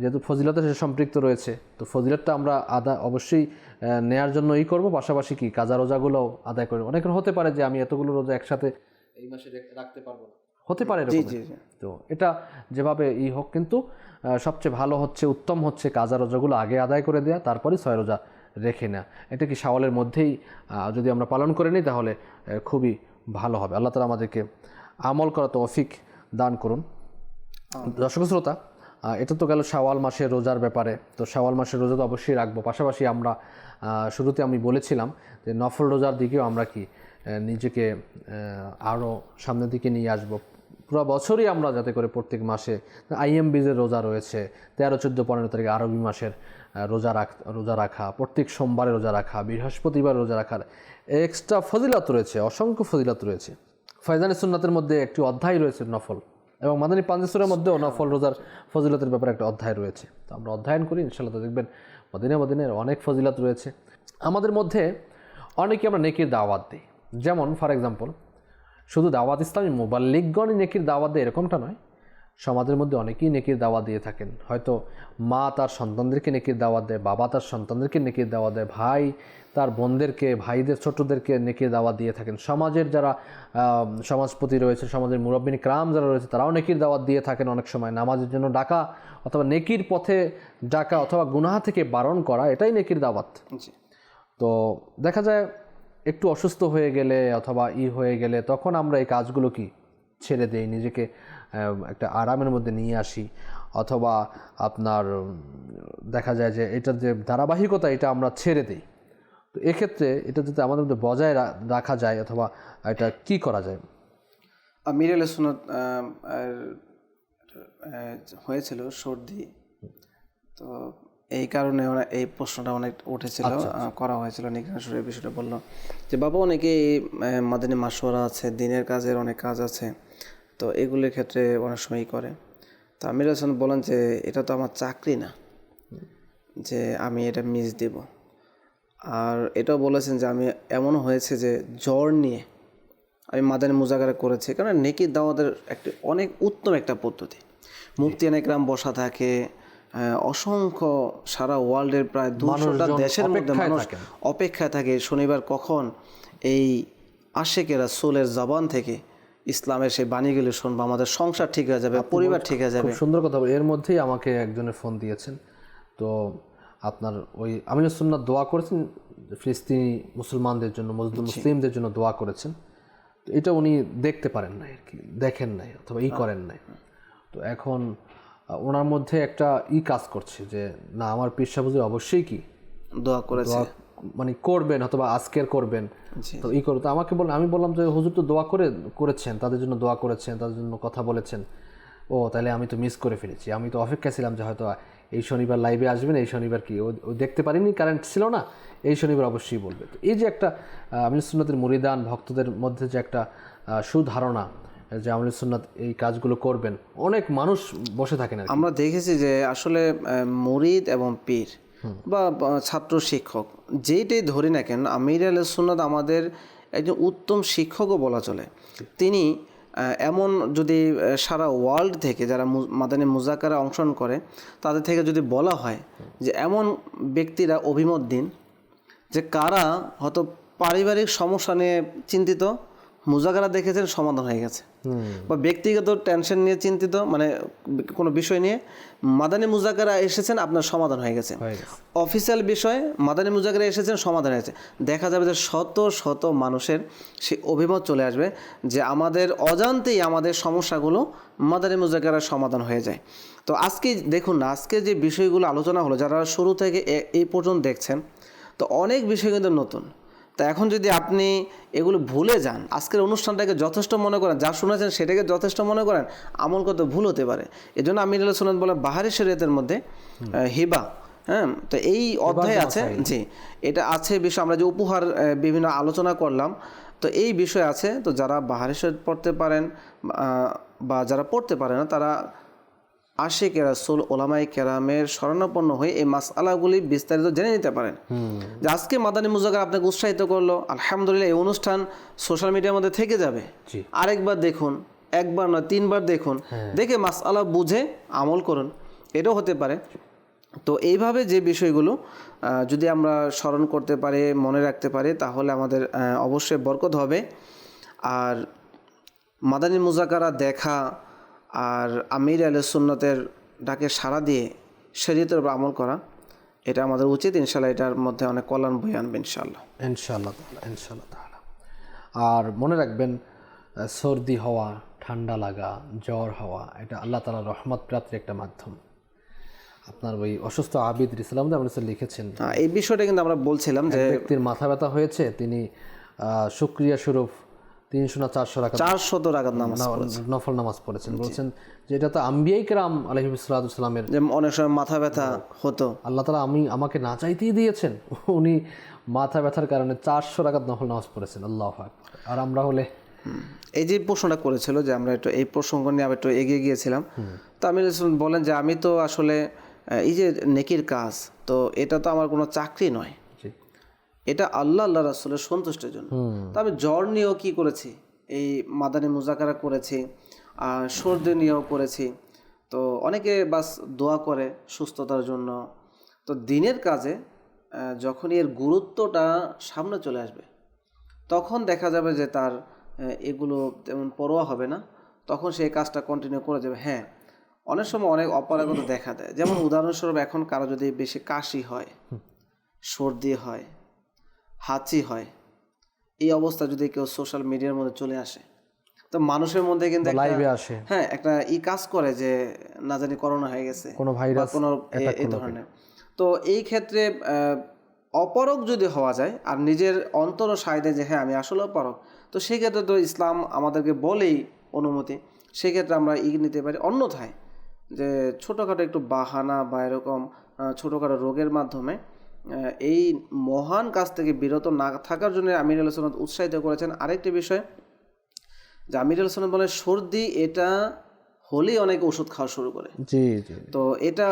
যেহেতু ফজিলতের সাথে সম্পৃক্ত রয়েছে, তো ফজিলতটা আমরা অবশ্যই নেয়ার জন্য করব, পাশাপাশি কি কাজা রোজাগুলোও আদায় করব। অনেকের হতে পারে যে আমি এতগুলো রোজা একসাথে এই মাসে রাখতে পারবো না, হতে পারে এরকম। তো এটা যেভাবে হোক, কিন্তু সবচেয়ে ভালো হচ্ছে, উত্তম হচ্ছে কাজা রোজাগুলো আগে আদায় করে দেওয়া, তারপরে 6 রোজা রেখে নেওয়া। এটা কি শাওয়ালের মধ্যেই যদি আমরা পালন করে নিই তাহলে খুবই ভালো হবে। আল্লাহ তাআলা আমাদেরকে আমল করা তৌফিক দান করুন। দর্শক শ্রোতা, এটা তো গেল শাওয়াল মাসের রোজার ব্যাপারে। তো শাওয়াল মাসের রোজা তো অবশ্যই রাখবো, পাশাপাশি আমরা শুরুতে আমি বলেছিলাম যে নফল রোজার দিকেও আমরা কি নিজেকে আরও সামনের দিকে নিয়ে আসবো। পুরো বছরই আমরা যাতে করে প্রত্যেক মাসে আইএমবিজের রোজা রয়েছে, 13, 14, 15 তারিখে আরবি মাসের রোজা রাখা, প্রত্যেক সোমবারে রোজা রাখা, বৃহস্পতিবার রোজা রাখার এক্সট্রা ফজিলত রয়েছে, অসংখ্য ফজিলত রয়েছে। ফয়জানে সুন্নাতের মধ্যে একটি অধ্যায় রয়েছে নফল, এবং মাদানী পাঞ্জেসুরের মধ্যেও নফল রোজার ফজিলতের ব্যাপারে একটা অধ্যায় রয়েছে। তো আমরা অধ্যয়ন করি, ইনশাআল্লাহ তো দেখবেন মদিনার অনেক ফজিলত রয়েছে। আমাদের মধ্যে অনেকে আমরা নেকির দাওয়াত দিই, যেমন ফর এক্সাম্পল শুধু দাওয়াত ইসলামী মুবাল্লিগগণই নেকির দাওয়াত দেয় এরকমটা নয়, সমাজের মধ্যে অনেকেই নেকির দাওয়াত দিয়ে থাকেন। হয়তো মা তার সন্তানদেরকে নেকির দাওয়াত দেয়, বাবা তার সন্তানদেরকে নেকির দাওয়াত দেয়, ভাই তার বোনদেরকে, ভাইদের ছোটদেরকে নেকির দাওয়াত দিয়ে থাকেন। সমাজের যারা সমাজপতি রয়েছে, সমাজের মুরব্বিন ক্রাম যারা রয়েছে, তারাও নেকির দাওয়াত দিয়ে থাকেন। অনেক সময় নামাজের জন্য ডাকা, অথবা নেকির পথে ডাকা, অথবা গুনাহ থেকে বারণ করা, এটাই নেকির দাওয়াত। তো দেখা যায় একটু অসুস্থ হয়ে গেলে অথবা হয়ে গেলে তখন আমরা এই কাজগুলো কি ছেড়ে দেই, নিজেকে একটা আরামের মধ্যে নিয়ে আসি, অথবা আপনার দেখা যায় যে এটার যে ধারাবাহিকতা এটা আমরা ছেড়ে দিই। তো এক্ষেত্রে এটা যদি আমাদের মধ্যে বজায় রাখা যায়, অথবা এটা কি করা যায়? আমির আল সুন্নাত হয়েছিল সর্দি, তো এই কারণে এই প্রশ্নটা অনেক উঠেছিল, করা হয়েছিল। নিগ্রান সুরের বিষয়টা বললো যে বাবা অনেকে মাদানী মাশওয়ারা আছে, দিনের কাজের অনেক কাজ আছে, তো এগুলির ক্ষেত্রে অনেক সময় করে। তো আমির হাসান বলেন যে এটা তো আমার চাকরি না যে আমি এটা মিস দেব। আর এটাও বলেছেন যে আমি এমনও হয়েছে যে জ্বর নিয়ে আমি মাদানী মুজাকারা করেছি, কারণ নেকির দাওয়াতের একটি অনেক উত্তম একটা পদ্ধতি। মুফতিয়ান একরাম বসা থাকে, অসংখ্য সারা ওয়ার্ল্ডের প্রায় 200টা দেশের মধ্যে মানুষ অপেক্ষায় থাকে শনিবার কখন এই আশেকের রাসূলের জবান থেকে ইসলামের সেই বাণীগুলো শুনবো, আমাদের সংসার ঠিক হয়ে যাবে, পরিবার ঠিক হয়ে যাবে। খুব সুন্দর কথা। এর মধ্যেই আমাকে একজনের ফোন দিয়েছেন, তো আপনার ওই আমির সুন্নাত দোয়া করেছেন ফিলিস্তিনি মুসলমানদের জন্য, মুসলিমদের জন্য দোয়া করেছেন। তো এটা উনি দেখতে পারেন নাই আর কি, দেখেন নাই অথবা করেন নাই। তো এখন ওনার মধ্যে একটা কাজ করছে যে না, আমার পীর সাহেব হুজুর অবশ্যই কি দোয়া করেছে, মানে করবেন, অথবা আজকের করবেন, তো করো। তো আমাকে আমি বললাম যে হুজুর তো দোয়া করেছেন, তাদের জন্য দোয়া করেছেন, তাদের জন্য কথা বলেছেন। ও তাহলে আমি তো মিস করে ফেলেছি, আমি তো অপেক্ষায় ছিলাম যে হয়তো এই শনিবার লাইভে আসবেন, এই শনিবার কি ও দেখতে পারিনি, কারেন্ট ছিল না, এই শনিবার অবশ্যই বলবে। তো এই যে একটা আমির সুন্নাতের মুরিদান ভক্তদের মধ্যে যে একটা সুধারণা যে আমির সুন্নাত এই কাজগুলো করবেন, অনেক মানুষ বসে থাকেন। আমরা দেখেছি যে আসলে মুরিদ এবং পীর বা ছাত্র শিক্ষক যেইটাই ধরি না কেন, আমির আল সুন্নাত আমাদের একজন উত্তম শিক্ষকও বলা চলে। তিনি এমন যদি সারা ওয়ার্ল্ড থেকে যারা মাদানী মুজাকারা অংশগ্রহণ করে তাদের থেকে যদি বলা হয় যে এমন ব্যক্তিরা অভিমত দিন যে কারা হয়তো পারিবারিক সমস্যা নিয়ে চিন্তিত, মুজাকারা দেখেছেন সমাধান হয়ে গেছে, বা ব্যক্তিগত টেনশন নিয়ে চিন্তিত মানে কোনো বিষয় নিয়ে মাদানী মুজাকারা এসেছেন, আপনার সমাধান হয়ে গেছে। অফিসিয়াল বিষয়ে মাদানী মুজাকারা এসেছেন, সমাধান হয়েছে। দেখা যাবে যে শত শত মানুষের সেই অভিমত চলে আসবে যে আমাদের অজান্তেই আমাদের সমস্যাগুলো মাদানী মুজাকারার সমাধান হয়ে যায়। তো আজকে দেখুন না, আজকে যে বিষয়গুলো আলোচনা হলো, যারা শুরু থেকে এই পর্যন্ত দেখছেন, তো অনেক বিষয় কিন্তু নতুন। তা এখন যদি আপনি এগুলো ভুলে যান, আজকের অনুষ্ঠানটাকে যথেষ্ট মনে করেন, যা শুনেছেন সেটাকে যথেষ্ট মনে করেন, আমল করতে ভুল হতে পারে। এজন্য আমির আলাইহিস সালাম বলেন বাহারি শরীয়তের মধ্যে হিবা, হ্যাঁ, তো এই অধ্যায় আছে, জি এটা আছে বিষয়। আমরা যে উপহার বিভিন্ন আলোচনা করলাম, তো এই বিষয় আছে। তো যারা বাহারি শরীয়ত পড়তে পারেন বা যারা পড়তে পারে না, তারা আশিক রাসূল ওলামায়ে কেরামের শরণাপন্ন হয়ে এই মাসআলাগুলি বিস্তারিত জেনে নিতে পারেন। যে আজকে মাদানী মুজাকারা আপনাকে উৎসাহিত করলো, আলহামদুলিল্লাহ, এই অনুষ্ঠান সোশ্যাল মিডিয়ার মধ্যে থেকে যাবে। আরেকবার দেখুন, একবার নয় 3 বার দেখুন, দেখে মাসআলা বুঝে আমল করুন, এটাও হতে পারে। তো এইভাবে যে বিষয়গুলো যদি আমরা স্মরণ করতে পারি, মনে রাখতে পারি, তাহলে আমাদের অবশ্যই বরকত হবে। আর মাদানী মুজাকারা দেখা আর আমির আহলে সুন্নতের ডাকে সাড়া দিয়ে শরীয়তের উপর আমল করা, এটা আমাদের উচিত। ইনশাআল্লাহ এটার মধ্যে অনেক কল্যাণ বয়ে আনবে ইনশাআল্লাহ। ইনশাআল্লাহ তাআলা। আর মনে রাখবেন, সর্দি হওয়া, ঠান্ডা লাগা, জ্বর হওয়া, এটা আল্লাহ তাআলার রহমত প্রাপ্তির একটা মাধ্যম। আপনার ওই অসুস্থ আবিদ ইসলাম লিখেছেন এই বিষয়টা কিন্তু আমরা বলছিলাম যে ব্যক্তির মাথা ব্যথা হয়েছে, তিনি শুকরিয়া স্বরূপ 300 না 400 রাকাত 400 রাকাত নামাজ নফল নামাজ পড়েছেন। বলছেন যে এটা তো আম্বিয়ায়ে কেরাম আলাইহিসসালামের, যে অনেক সময় মাথা ব্যথা হতো, আল্লাহ তাআলা আমাকে না চাইতেই দিয়েছেন। উনি মাথা ব্যথার কারণে 400 রাকাত নফল নামাজ পড়েছেন। আল্লাহু আকবার। আর আমরা হলে এই যে প্রশ্নটা করেছিল যে আমরা একটু এই প্রসঙ্গ নিয়ে একটু এগিয়ে গিয়েছিলাম, তো আমি বলেন যে আমি তো আসলে এই যে নেকির কাজ, তো এটা তো আমার কোনো চাকরি নয়, এটা আল্লাহ রাসূলের সন্তুষ্টির জন্য। তো আমি জ্বর নিয়েও কি করেছি, এই মাদানী মুজাকারা করেছি, সর্দি নিয়েও করেছি। তো অনেকে বাস দোয়া করে সুস্থতার জন্য। তো দিনের কাজে যখন এর গুরুত্বটা সামনে চলে আসবে, তখন দেখা যাবে যে তার এগুলো তেমন পরোয়া হবে না, তখন সেই কাজটা কন্টিনিউ করে যাবে। হ্যাঁ, অনেক সময় অনেক অপারগতা দেখা দেয়। যেমন উদাহরণস্বরূপ, এখন কারো যদি বেশি কাশি হয়, সর্দি হয়, হাঁচি হয়, এই অবস্থা যদি কেউ সোশ্যাল মিডিয়ার মধ্যে চলে আসে, তো মানুষের মধ্যে কিন্তু লাইভে আসে, হ্যাঁ, একটা কাজ করে যে না জানি করোনা হয়ে গেছে, কোনো ভাইরাস, কোনো এই ধরনের। তো এই ক্ষেত্রে অপারগ যদি হওয়া যায় আর নিজের অন্তর সায় যে হ্যাঁ আমি আসলে অপারগ, তো সেক্ষেত্রে তো ইসলাম আমাদেরকে বলেই অনুমতি, সেক্ষেত্রে আমরা নিতে পারি। অন্যথায় যে ছোটোখাটো একটু বাহানা বা এরকম ছোটোখাটো রোগের মাধ্যমে এই মহান কাজ থেকে বিরত না থাকার জন্য আমির আলাইহিস সালাম উৎসাহিত করেছেন। আরেকটি বিষয় যে আমির আলাইহিস সালাম বলেন সর্দি এটা হলেই অনেকে ওষুধ খাওয়া শুরু করে। জি জি, তো এটা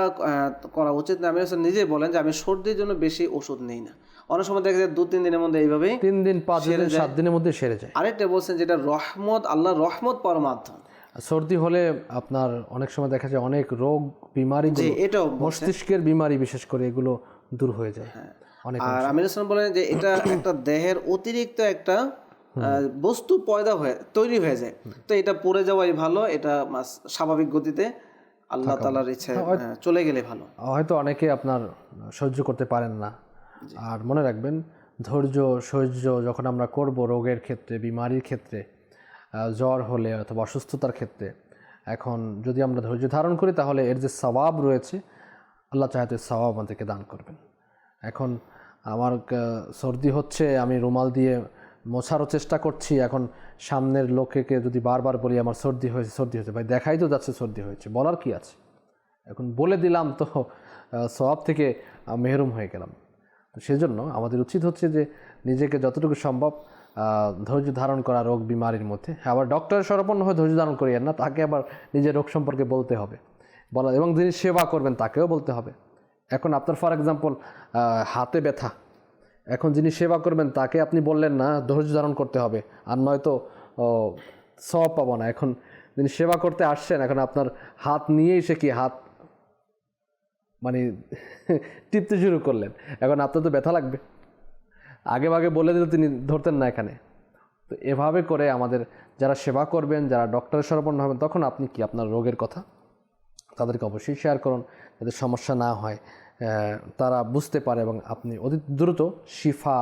করা উচিত না। আমির হাসান নিজেই বলেন যে আমি সর্দির জন্য বেশি ওষুধ নেই না। অনেক সময় দেখা যায় 2-3 দিনের মধ্যে এইভাবেই 3 দিন 5 দিন 7 দিনের মধ্যে সেরে যায়। আরেকটা বলছেন যেটা রহমত, আল্লাহর রহমত পাওয়ার মাধ্যম। সর্দি হলে আপনার অনেক সময় দেখা যায় অনেক রোগ বিমারি, এটাও মস্তিষ্কের বিমারি বিশেষ করে, এগুলো দূর হয়ে যায় অনেক। আর আমির হাসান বলেন যে এটা একটা দেহের অতিরিক্ত একটা বস্তু তৈরি হয়ে যায়, তো এটা পড়ে যাওয়াই ভালো, এটা স্বাভাবিক গতিতে আল্লাহ তাআলার ইচ্ছায় চলে গেলে ভালো। হয়তো অনেকে আপনার সহ্য করতে পারেন না। আর মনে রাখবেন, ধৈর্য সহ্য যখন আমরা করব রোগের ক্ষেত্রে, বিমারির ক্ষেত্রে, জ্বর হলে অথবা অসুস্থতার ক্ষেত্রে, এখন যদি আমরা ধৈর্য ধারণ করি তাহলে এর যে সওয়াব রয়েছে, আল্লাহ চাইতে সওয়াব আমাদেরকে দান করবেন। এখন আমার সর্দি হচ্ছে, আমি রুমাল দিয়ে মোছারও চেষ্টা করছি, এখন সামনের লোককে যদি বারবার বলি আমার সর্দি হয়েছে, ভাই দেখাই তো যাচ্ছে সর্দি হয়েছে, বলার কি আছে, এখন বলে দিলাম তো সওয়াব থেকে মেহরুম হয়ে গেলাম। তো সেজন্য আমাদের উচিত হচ্ছে যে নিজেকে যতটুকু সম্ভব ধৈর্য ধারণ করা রোগ বিমারির মধ্যে। আবার ডক্টরের শরণাপন্ন হয়ে ধৈর্য ধারণ করিয়েন না, তাকে আবার নিজের রোগ সম্পর্কে বলতে হবে, এবং যিনি সেবা করবেন তাকেও বলতে হবে। এখন আপনার ফর এক্সাম্পল হাতে ব্যথা, এখন যিনি সেবা করবেন তাকে আপনি বললেন না ধৈর্য ধারণ করতে হবে, আর নয়তো সওয়াব পাবো না। এখন যিনি সেবা করতে আসছেন, এখন আপনার হাত নিয়েই সে কি হাত মানে টিপতে শুরু করলেন, এখন আপনার তো ব্যথা লাগবে। আগে ভাগে বলে দিলে তিনি ধরতেন না এখানে। তো তো এভাবে করে আমাদের যারা সেবা করবেন, যারা ডক্টরের শরণাপন্ন হবেন, তখন আপনি কি আপনার রোগের কথা তাদেরকে অবশ্যই শেয়ার করুন, যাতে সমস্যা না হয়, তারা বুঝতে পারে এবং আপনি অতি দ্রুত শিফা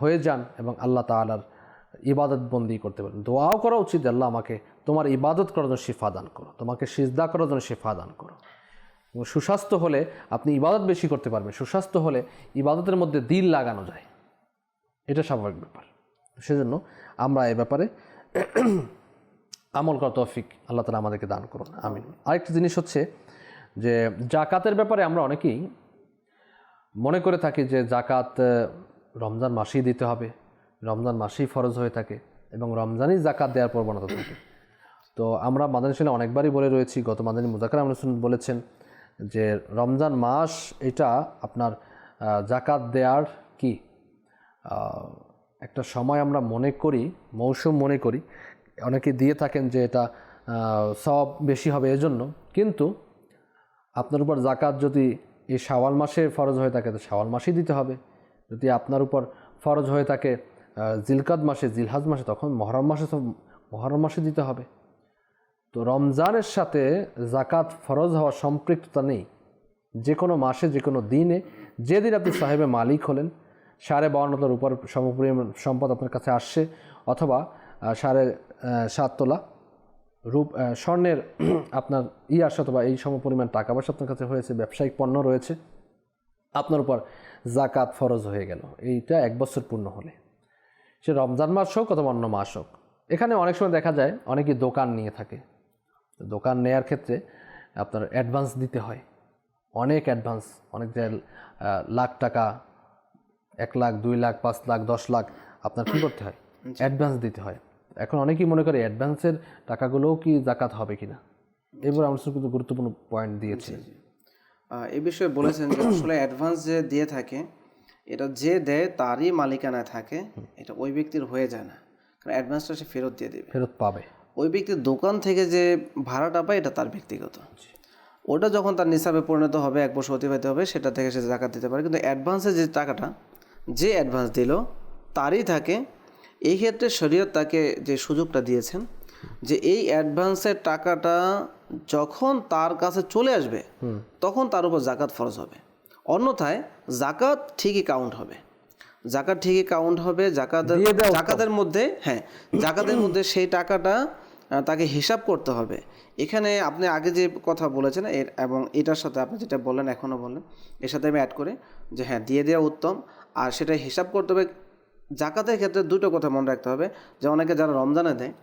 হয়ে যান এবং আল্লাহ তাআলার ইবাদত বন্দি করতে পারেন। দোয়াও করা উচিত, আল্লাহ আমাকে তোমার ইবাদত করার জন্য শিফা দান করো, তোমাকে সিজদা করার জন্য শিফা দান করো। এবং সুস্বাস্থ্য হলে আপনি ইবাদত বেশি করতে পারবেন, সুস্বাস্থ্য হলে ইবাদতের মধ্যে দিল লাগানো যায়, এটা স্বাভাবিক ব্যাপার। সেজন্য আমরা এ ব্যাপারে আমল করার তৌফিক আল্লাহ তাআলা আমাদেরকে দান করুন, আমিন। আরেকটি জিনিস হচ্ছে যে জাকাতের ব্যাপারে আমরা অনেকেই মনে করে থাকি যে জাকাত রমজান মাসেই দিতে হবে, রমজান মাসেই ফরজ হয়ে থাকে এবং রমজানই জাকাত দেওয়ার প্রবণতা থাকে। তো আমরা মাদানী ছেলে অনেকবারই বলে রয়েছি, গত মাদানী মুযাক্কারা আমলে সুন্নাত বলেছেন যে রমজান মাস এটা আপনার জাকাত দেওয়ার কি একটা সময় আমরা মনে করি, মৌসুম মনে করি, অনেকে দিয়ে থাকেন যে এটা সওয়াব বেশি হবে এজন্য। কিন্তু আপনার উপর জাকাত যদি এই শাওয়াল মাসে ফরজ হয়ে থাকে তো শাওয়াল মাসেই দিতে হবে, যদি আপনার উপর ফরজ হয়ে থাকে জিলকাদ মাসে, জিলহাজ মাসে, তখন মহরম মাসে দিতে হবে। তো রমজানের সাথে জাকাত ফরজ হওয়ার সম্পৃক্ততা নেই। যে কোনো মাসে, যে কোনো দিনে, যেদিন আপনি সাহেবে মালিক হলেন, 52.5 উপর সমপরিমাণ সম্পদ আপনার কাছে আসছে, অথবা 7.5 তোলা স্বর্ণের আপনার আসছে, অথবা এই সমপরিমাণ টাকা পয়সা আপনার কাছে হয়েছে, ব্যবসায়িক পণ্য রয়েছে, আপনার উপর জাকাত ফরজ হয়ে গেল। এইটা 1 বছর পূর্ণ হলে, সে রমজান মাস হোক অথবা অন্য মাস হোক। এখানে অনেক সময় দেখা যায় অনেকেই দোকান নিয়ে থাকে, দোকান নেয়ার ক্ষেত্রে আপনার অ্যাডভান্স দিতে হয়, অনেক অ্যাডভান্স, অনেক জায়গায় লাখ টাকা, 1 লাখ, 2 লাখ, 5 লাখ, 10 লাখ আপনার কী করতে হয়, অ্যাডভান্স দিতে হয়। এখন অনেকেই মনে করে অ্যাডভান্সের টাকাগুলোও কি জাকাত হবে কিনা, এবার আমরা কিন্তু গুরুত্বপূর্ণ পয়েন্ট দিয়েছি। এই বিষয়ে বলেছেন যে আসলে অ্যাডভান্স যে দিয়ে থাকে এটা যে দেয় তারই মালিকানায় থাকে, এটা ওই ব্যক্তির হয়ে যায় না, কারণ অ্যাডভান্সটা সে ফেরত দিয়ে দেবে, ফেরত পাবে। ওই ব্যক্তির দোকান থেকে যে ভাড়াটা পায় এটা তার ব্যক্তিগত, ওটা যখন তার নিসাবে পরিণত হবে, 1 বছর অতিবাহিত হবে, সেটা থেকে সে জাকাত দিতে পারে। কিন্তু অ্যাডভান্সে যে টাকাটা, যে অ্যাডভান্স দিল তারই থাকে। এই ক্ষেত্রে শরীয়ত তাকে যে সুযোগটা দিয়েছেন যে এই অ্যাডভান্সের টাকাটা যখন তার কাছে চলে আসবে তখন তার উপর জাকাত ফরজ হবে, অন্যথায় জাকাত ঠিকই কাউন্ট হবে, জাকাত ঠিকই কাউন্ট হবে। জাকাতের মধ্যে, হ্যাঁ, জাকাতের মধ্যে সেই টাকাটা তাকে হিসাব করতে হবে। এখানে আপনি আগে যে কথা বলেছেন এবং এটার সাথে আপনি যেটা বললেন, এখনও বললেন, এর সাথে আমি অ্যাড করি যে হ্যাঁ, দিয়ে দেওয়া উত্তম। আর সেটা হিসাব করতে হবে। জাকাতের ক্ষেত্রে 2টো কথা মনে রাখতে হবে, যে অনেকে যারা রমজানে দেয়,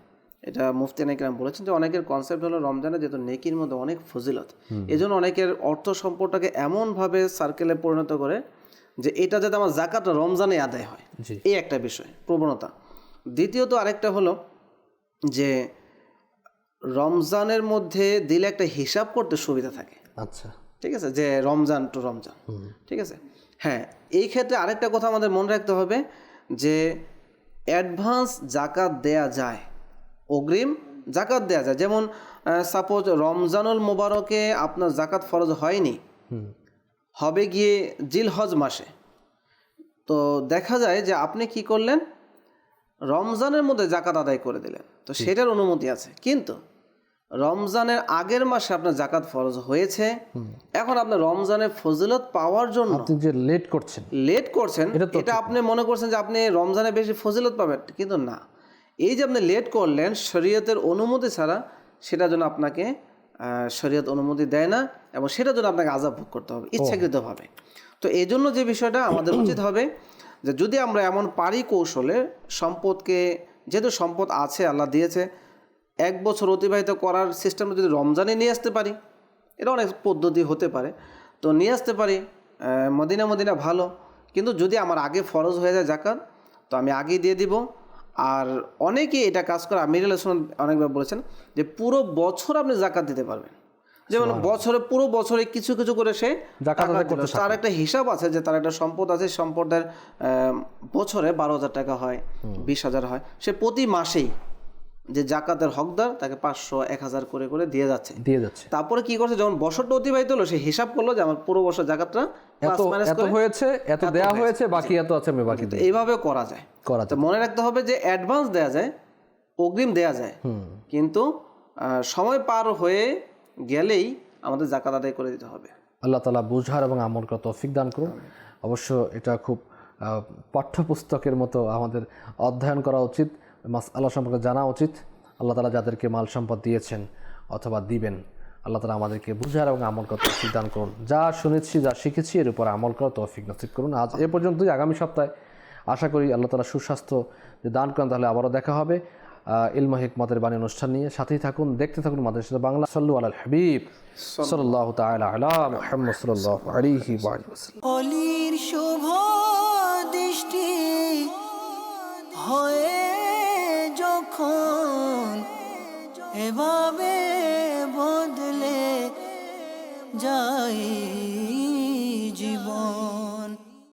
এটা মুফতি নেকরাম বলেছেন যে অনেকের কনসেপ্ট হলো রমজানে যেহেতু নেকির মধ্যে অনেক ফজিলত, এই জন্য অনেকের অর্থ সম্পদটাকে এমনভাবে সার্কেলে পরিণত করে যে এটা যাতে আমার জাকাতটা রমজানে আদায় হয়, এই একটা বিষয়, প্রবণতা। দ্বিতীয়ত আরেকটা হলো যে রমজানের মধ্যে দিলে একটা হিসাব করতে সুবিধা থাকে। আচ্ছা, ঠিক আছে, যে রমজান টু রমজান, ঠিক আছে। হ্যাঁ, এই ক্ষেত্রে আরেকটা কথা আমাদের মনে রাখতে হবে যে অ্যাডভান্স জাকাত দেয়া যায়, অগ্রিম জাকাত দেয়া যায়। যেমন সাপোজ রমজানুল মোবারকে আপনার জাকাত ফরজ হয়নি, হবে গিয়ে জিলহজ মাসে, তো দেখা যায় যে আপনি কি করলেন, রমজানের মধ্যে জাকাত আদায় করে দিলেন, তো সেটার অনুমতি আছে। কিন্তু রমজানের আগের মাসে আপনার জাকাত ফরজ হয়েছে, এখন আপনার রমজানের ফজিলত পাওয়ার জন্য আপনি যে লেট করছেন, এটা আপনি মনে করছেন যে আপনি রমজানে বেশি ফজিলত পাবেন, কিন্তু না। এই যে আপনি লেট করলেন শরীয়তের অনুমতি ছাড়া, সেটার জন্য আপনাকে শরীয়ত অনুমতি দেয় না, এবং সেটার জন্য আপনাকে আযাব ভোগ করতে হবে ইচ্ছাকৃতভাবে। তো এই জন্য যে বিষয়টা আমাদের উচিত হবে যে যদি আমরা এমন পারি কৌশলে সম্পদকে, যেহেতু সম্পদ আছে আল্লাহ দিয়েছে, 1 বছর অতিবাহিত করার সিস্টেমটা যদি রমজানে নিয়ে আসতে পারি, এটা অনেক পদ্ধতি হতে পারে, তো নিয়ে আসতে পারি, মদিনা ভালো। কিন্তু যদি আমার আগে ফরজ হয়ে যায় জাকাত, তো আমি আগেই দিয়ে দিব। আর অনেকেই এটা কাজ করে, আমির আলাইহিস সালাম অনেকবার বলেছেন যে পুরো বছর আপনি জাকাত দিতে পারবেন, যেমন পুরো বছরে কিছু কিছু করে সে টাকা দিল। তার একটা হিসাব আছে যে তার একটা সম্পদ আছে, সম্পদের বছরে 12,000 টাকা হয়, 20,000 হয়, সে প্রতি মাসেই যে জাকাতের হকদার তাকে 500, 1000 করে করে দিয়ে যাচ্ছে। দিয়ে যাচ্ছে। তারপরে কি করছে, যখন বছরটা অতিবাহিত হলো, সে হিসাব করলো যে আমার পুরো বছর জাকাতটা এত এত হয়েছে, এত দেয়া হয়েছে, বাকি এত আছে, আমি বাকি দিই। এইভাবে করা যায়। তো মনে রাখতে হবে যে অ্যাডভান্স দেয়া যায়, অগ্রিম দেয়া যায়, কিন্তু সময় পার হয়ে গেলেই আমাদের জাকাত আদায় করে দিতে হবে। আল্লাহ তাআলা বুঝার এবং আমল করার তৌফিক দান করুন। অবশ্য এটা খুব পাঠ্যপুস্তকের মতো আমাদের অধ্যয়ন করা উচিত, মাসআলা সম্পর্কে জানা উচিত। আল্লাহ তাআলা যাদেরকে মাল সম্পদ দিয়েছেন অথবা দিবেন, আল্লাহ তাআলা আমাদেরকে বুঝার এবং আমল করার তৌফিক দান করুন। যা শুনেছি, যা শিখেছি, এর উপর আমল করার তৌফিক নসিব করুন। আজ এ পর্যন্তই। আগামী সপ্তাহে আশা করি আল্লাহ তাআলা সুস্বাস্থ্য যে দান করেন, তাহলে আবারও দেখা হবে ইলম হিকমতের বাণী অনুষ্ঠান নিয়ে। সাথেই থাকুন, দেখতে থাকুন মাদ্রাসা বাংলা। সাল্লু আলাল হাবিব সাল্লাল্লাহু তাআলা আলা মুহাম্মদ সাল্লাল্লাহু আলাইহি ওয়া সাল্লাম। অলির শুভ দৃষ্টি হয়ে যখন এভাবে বদলে যায়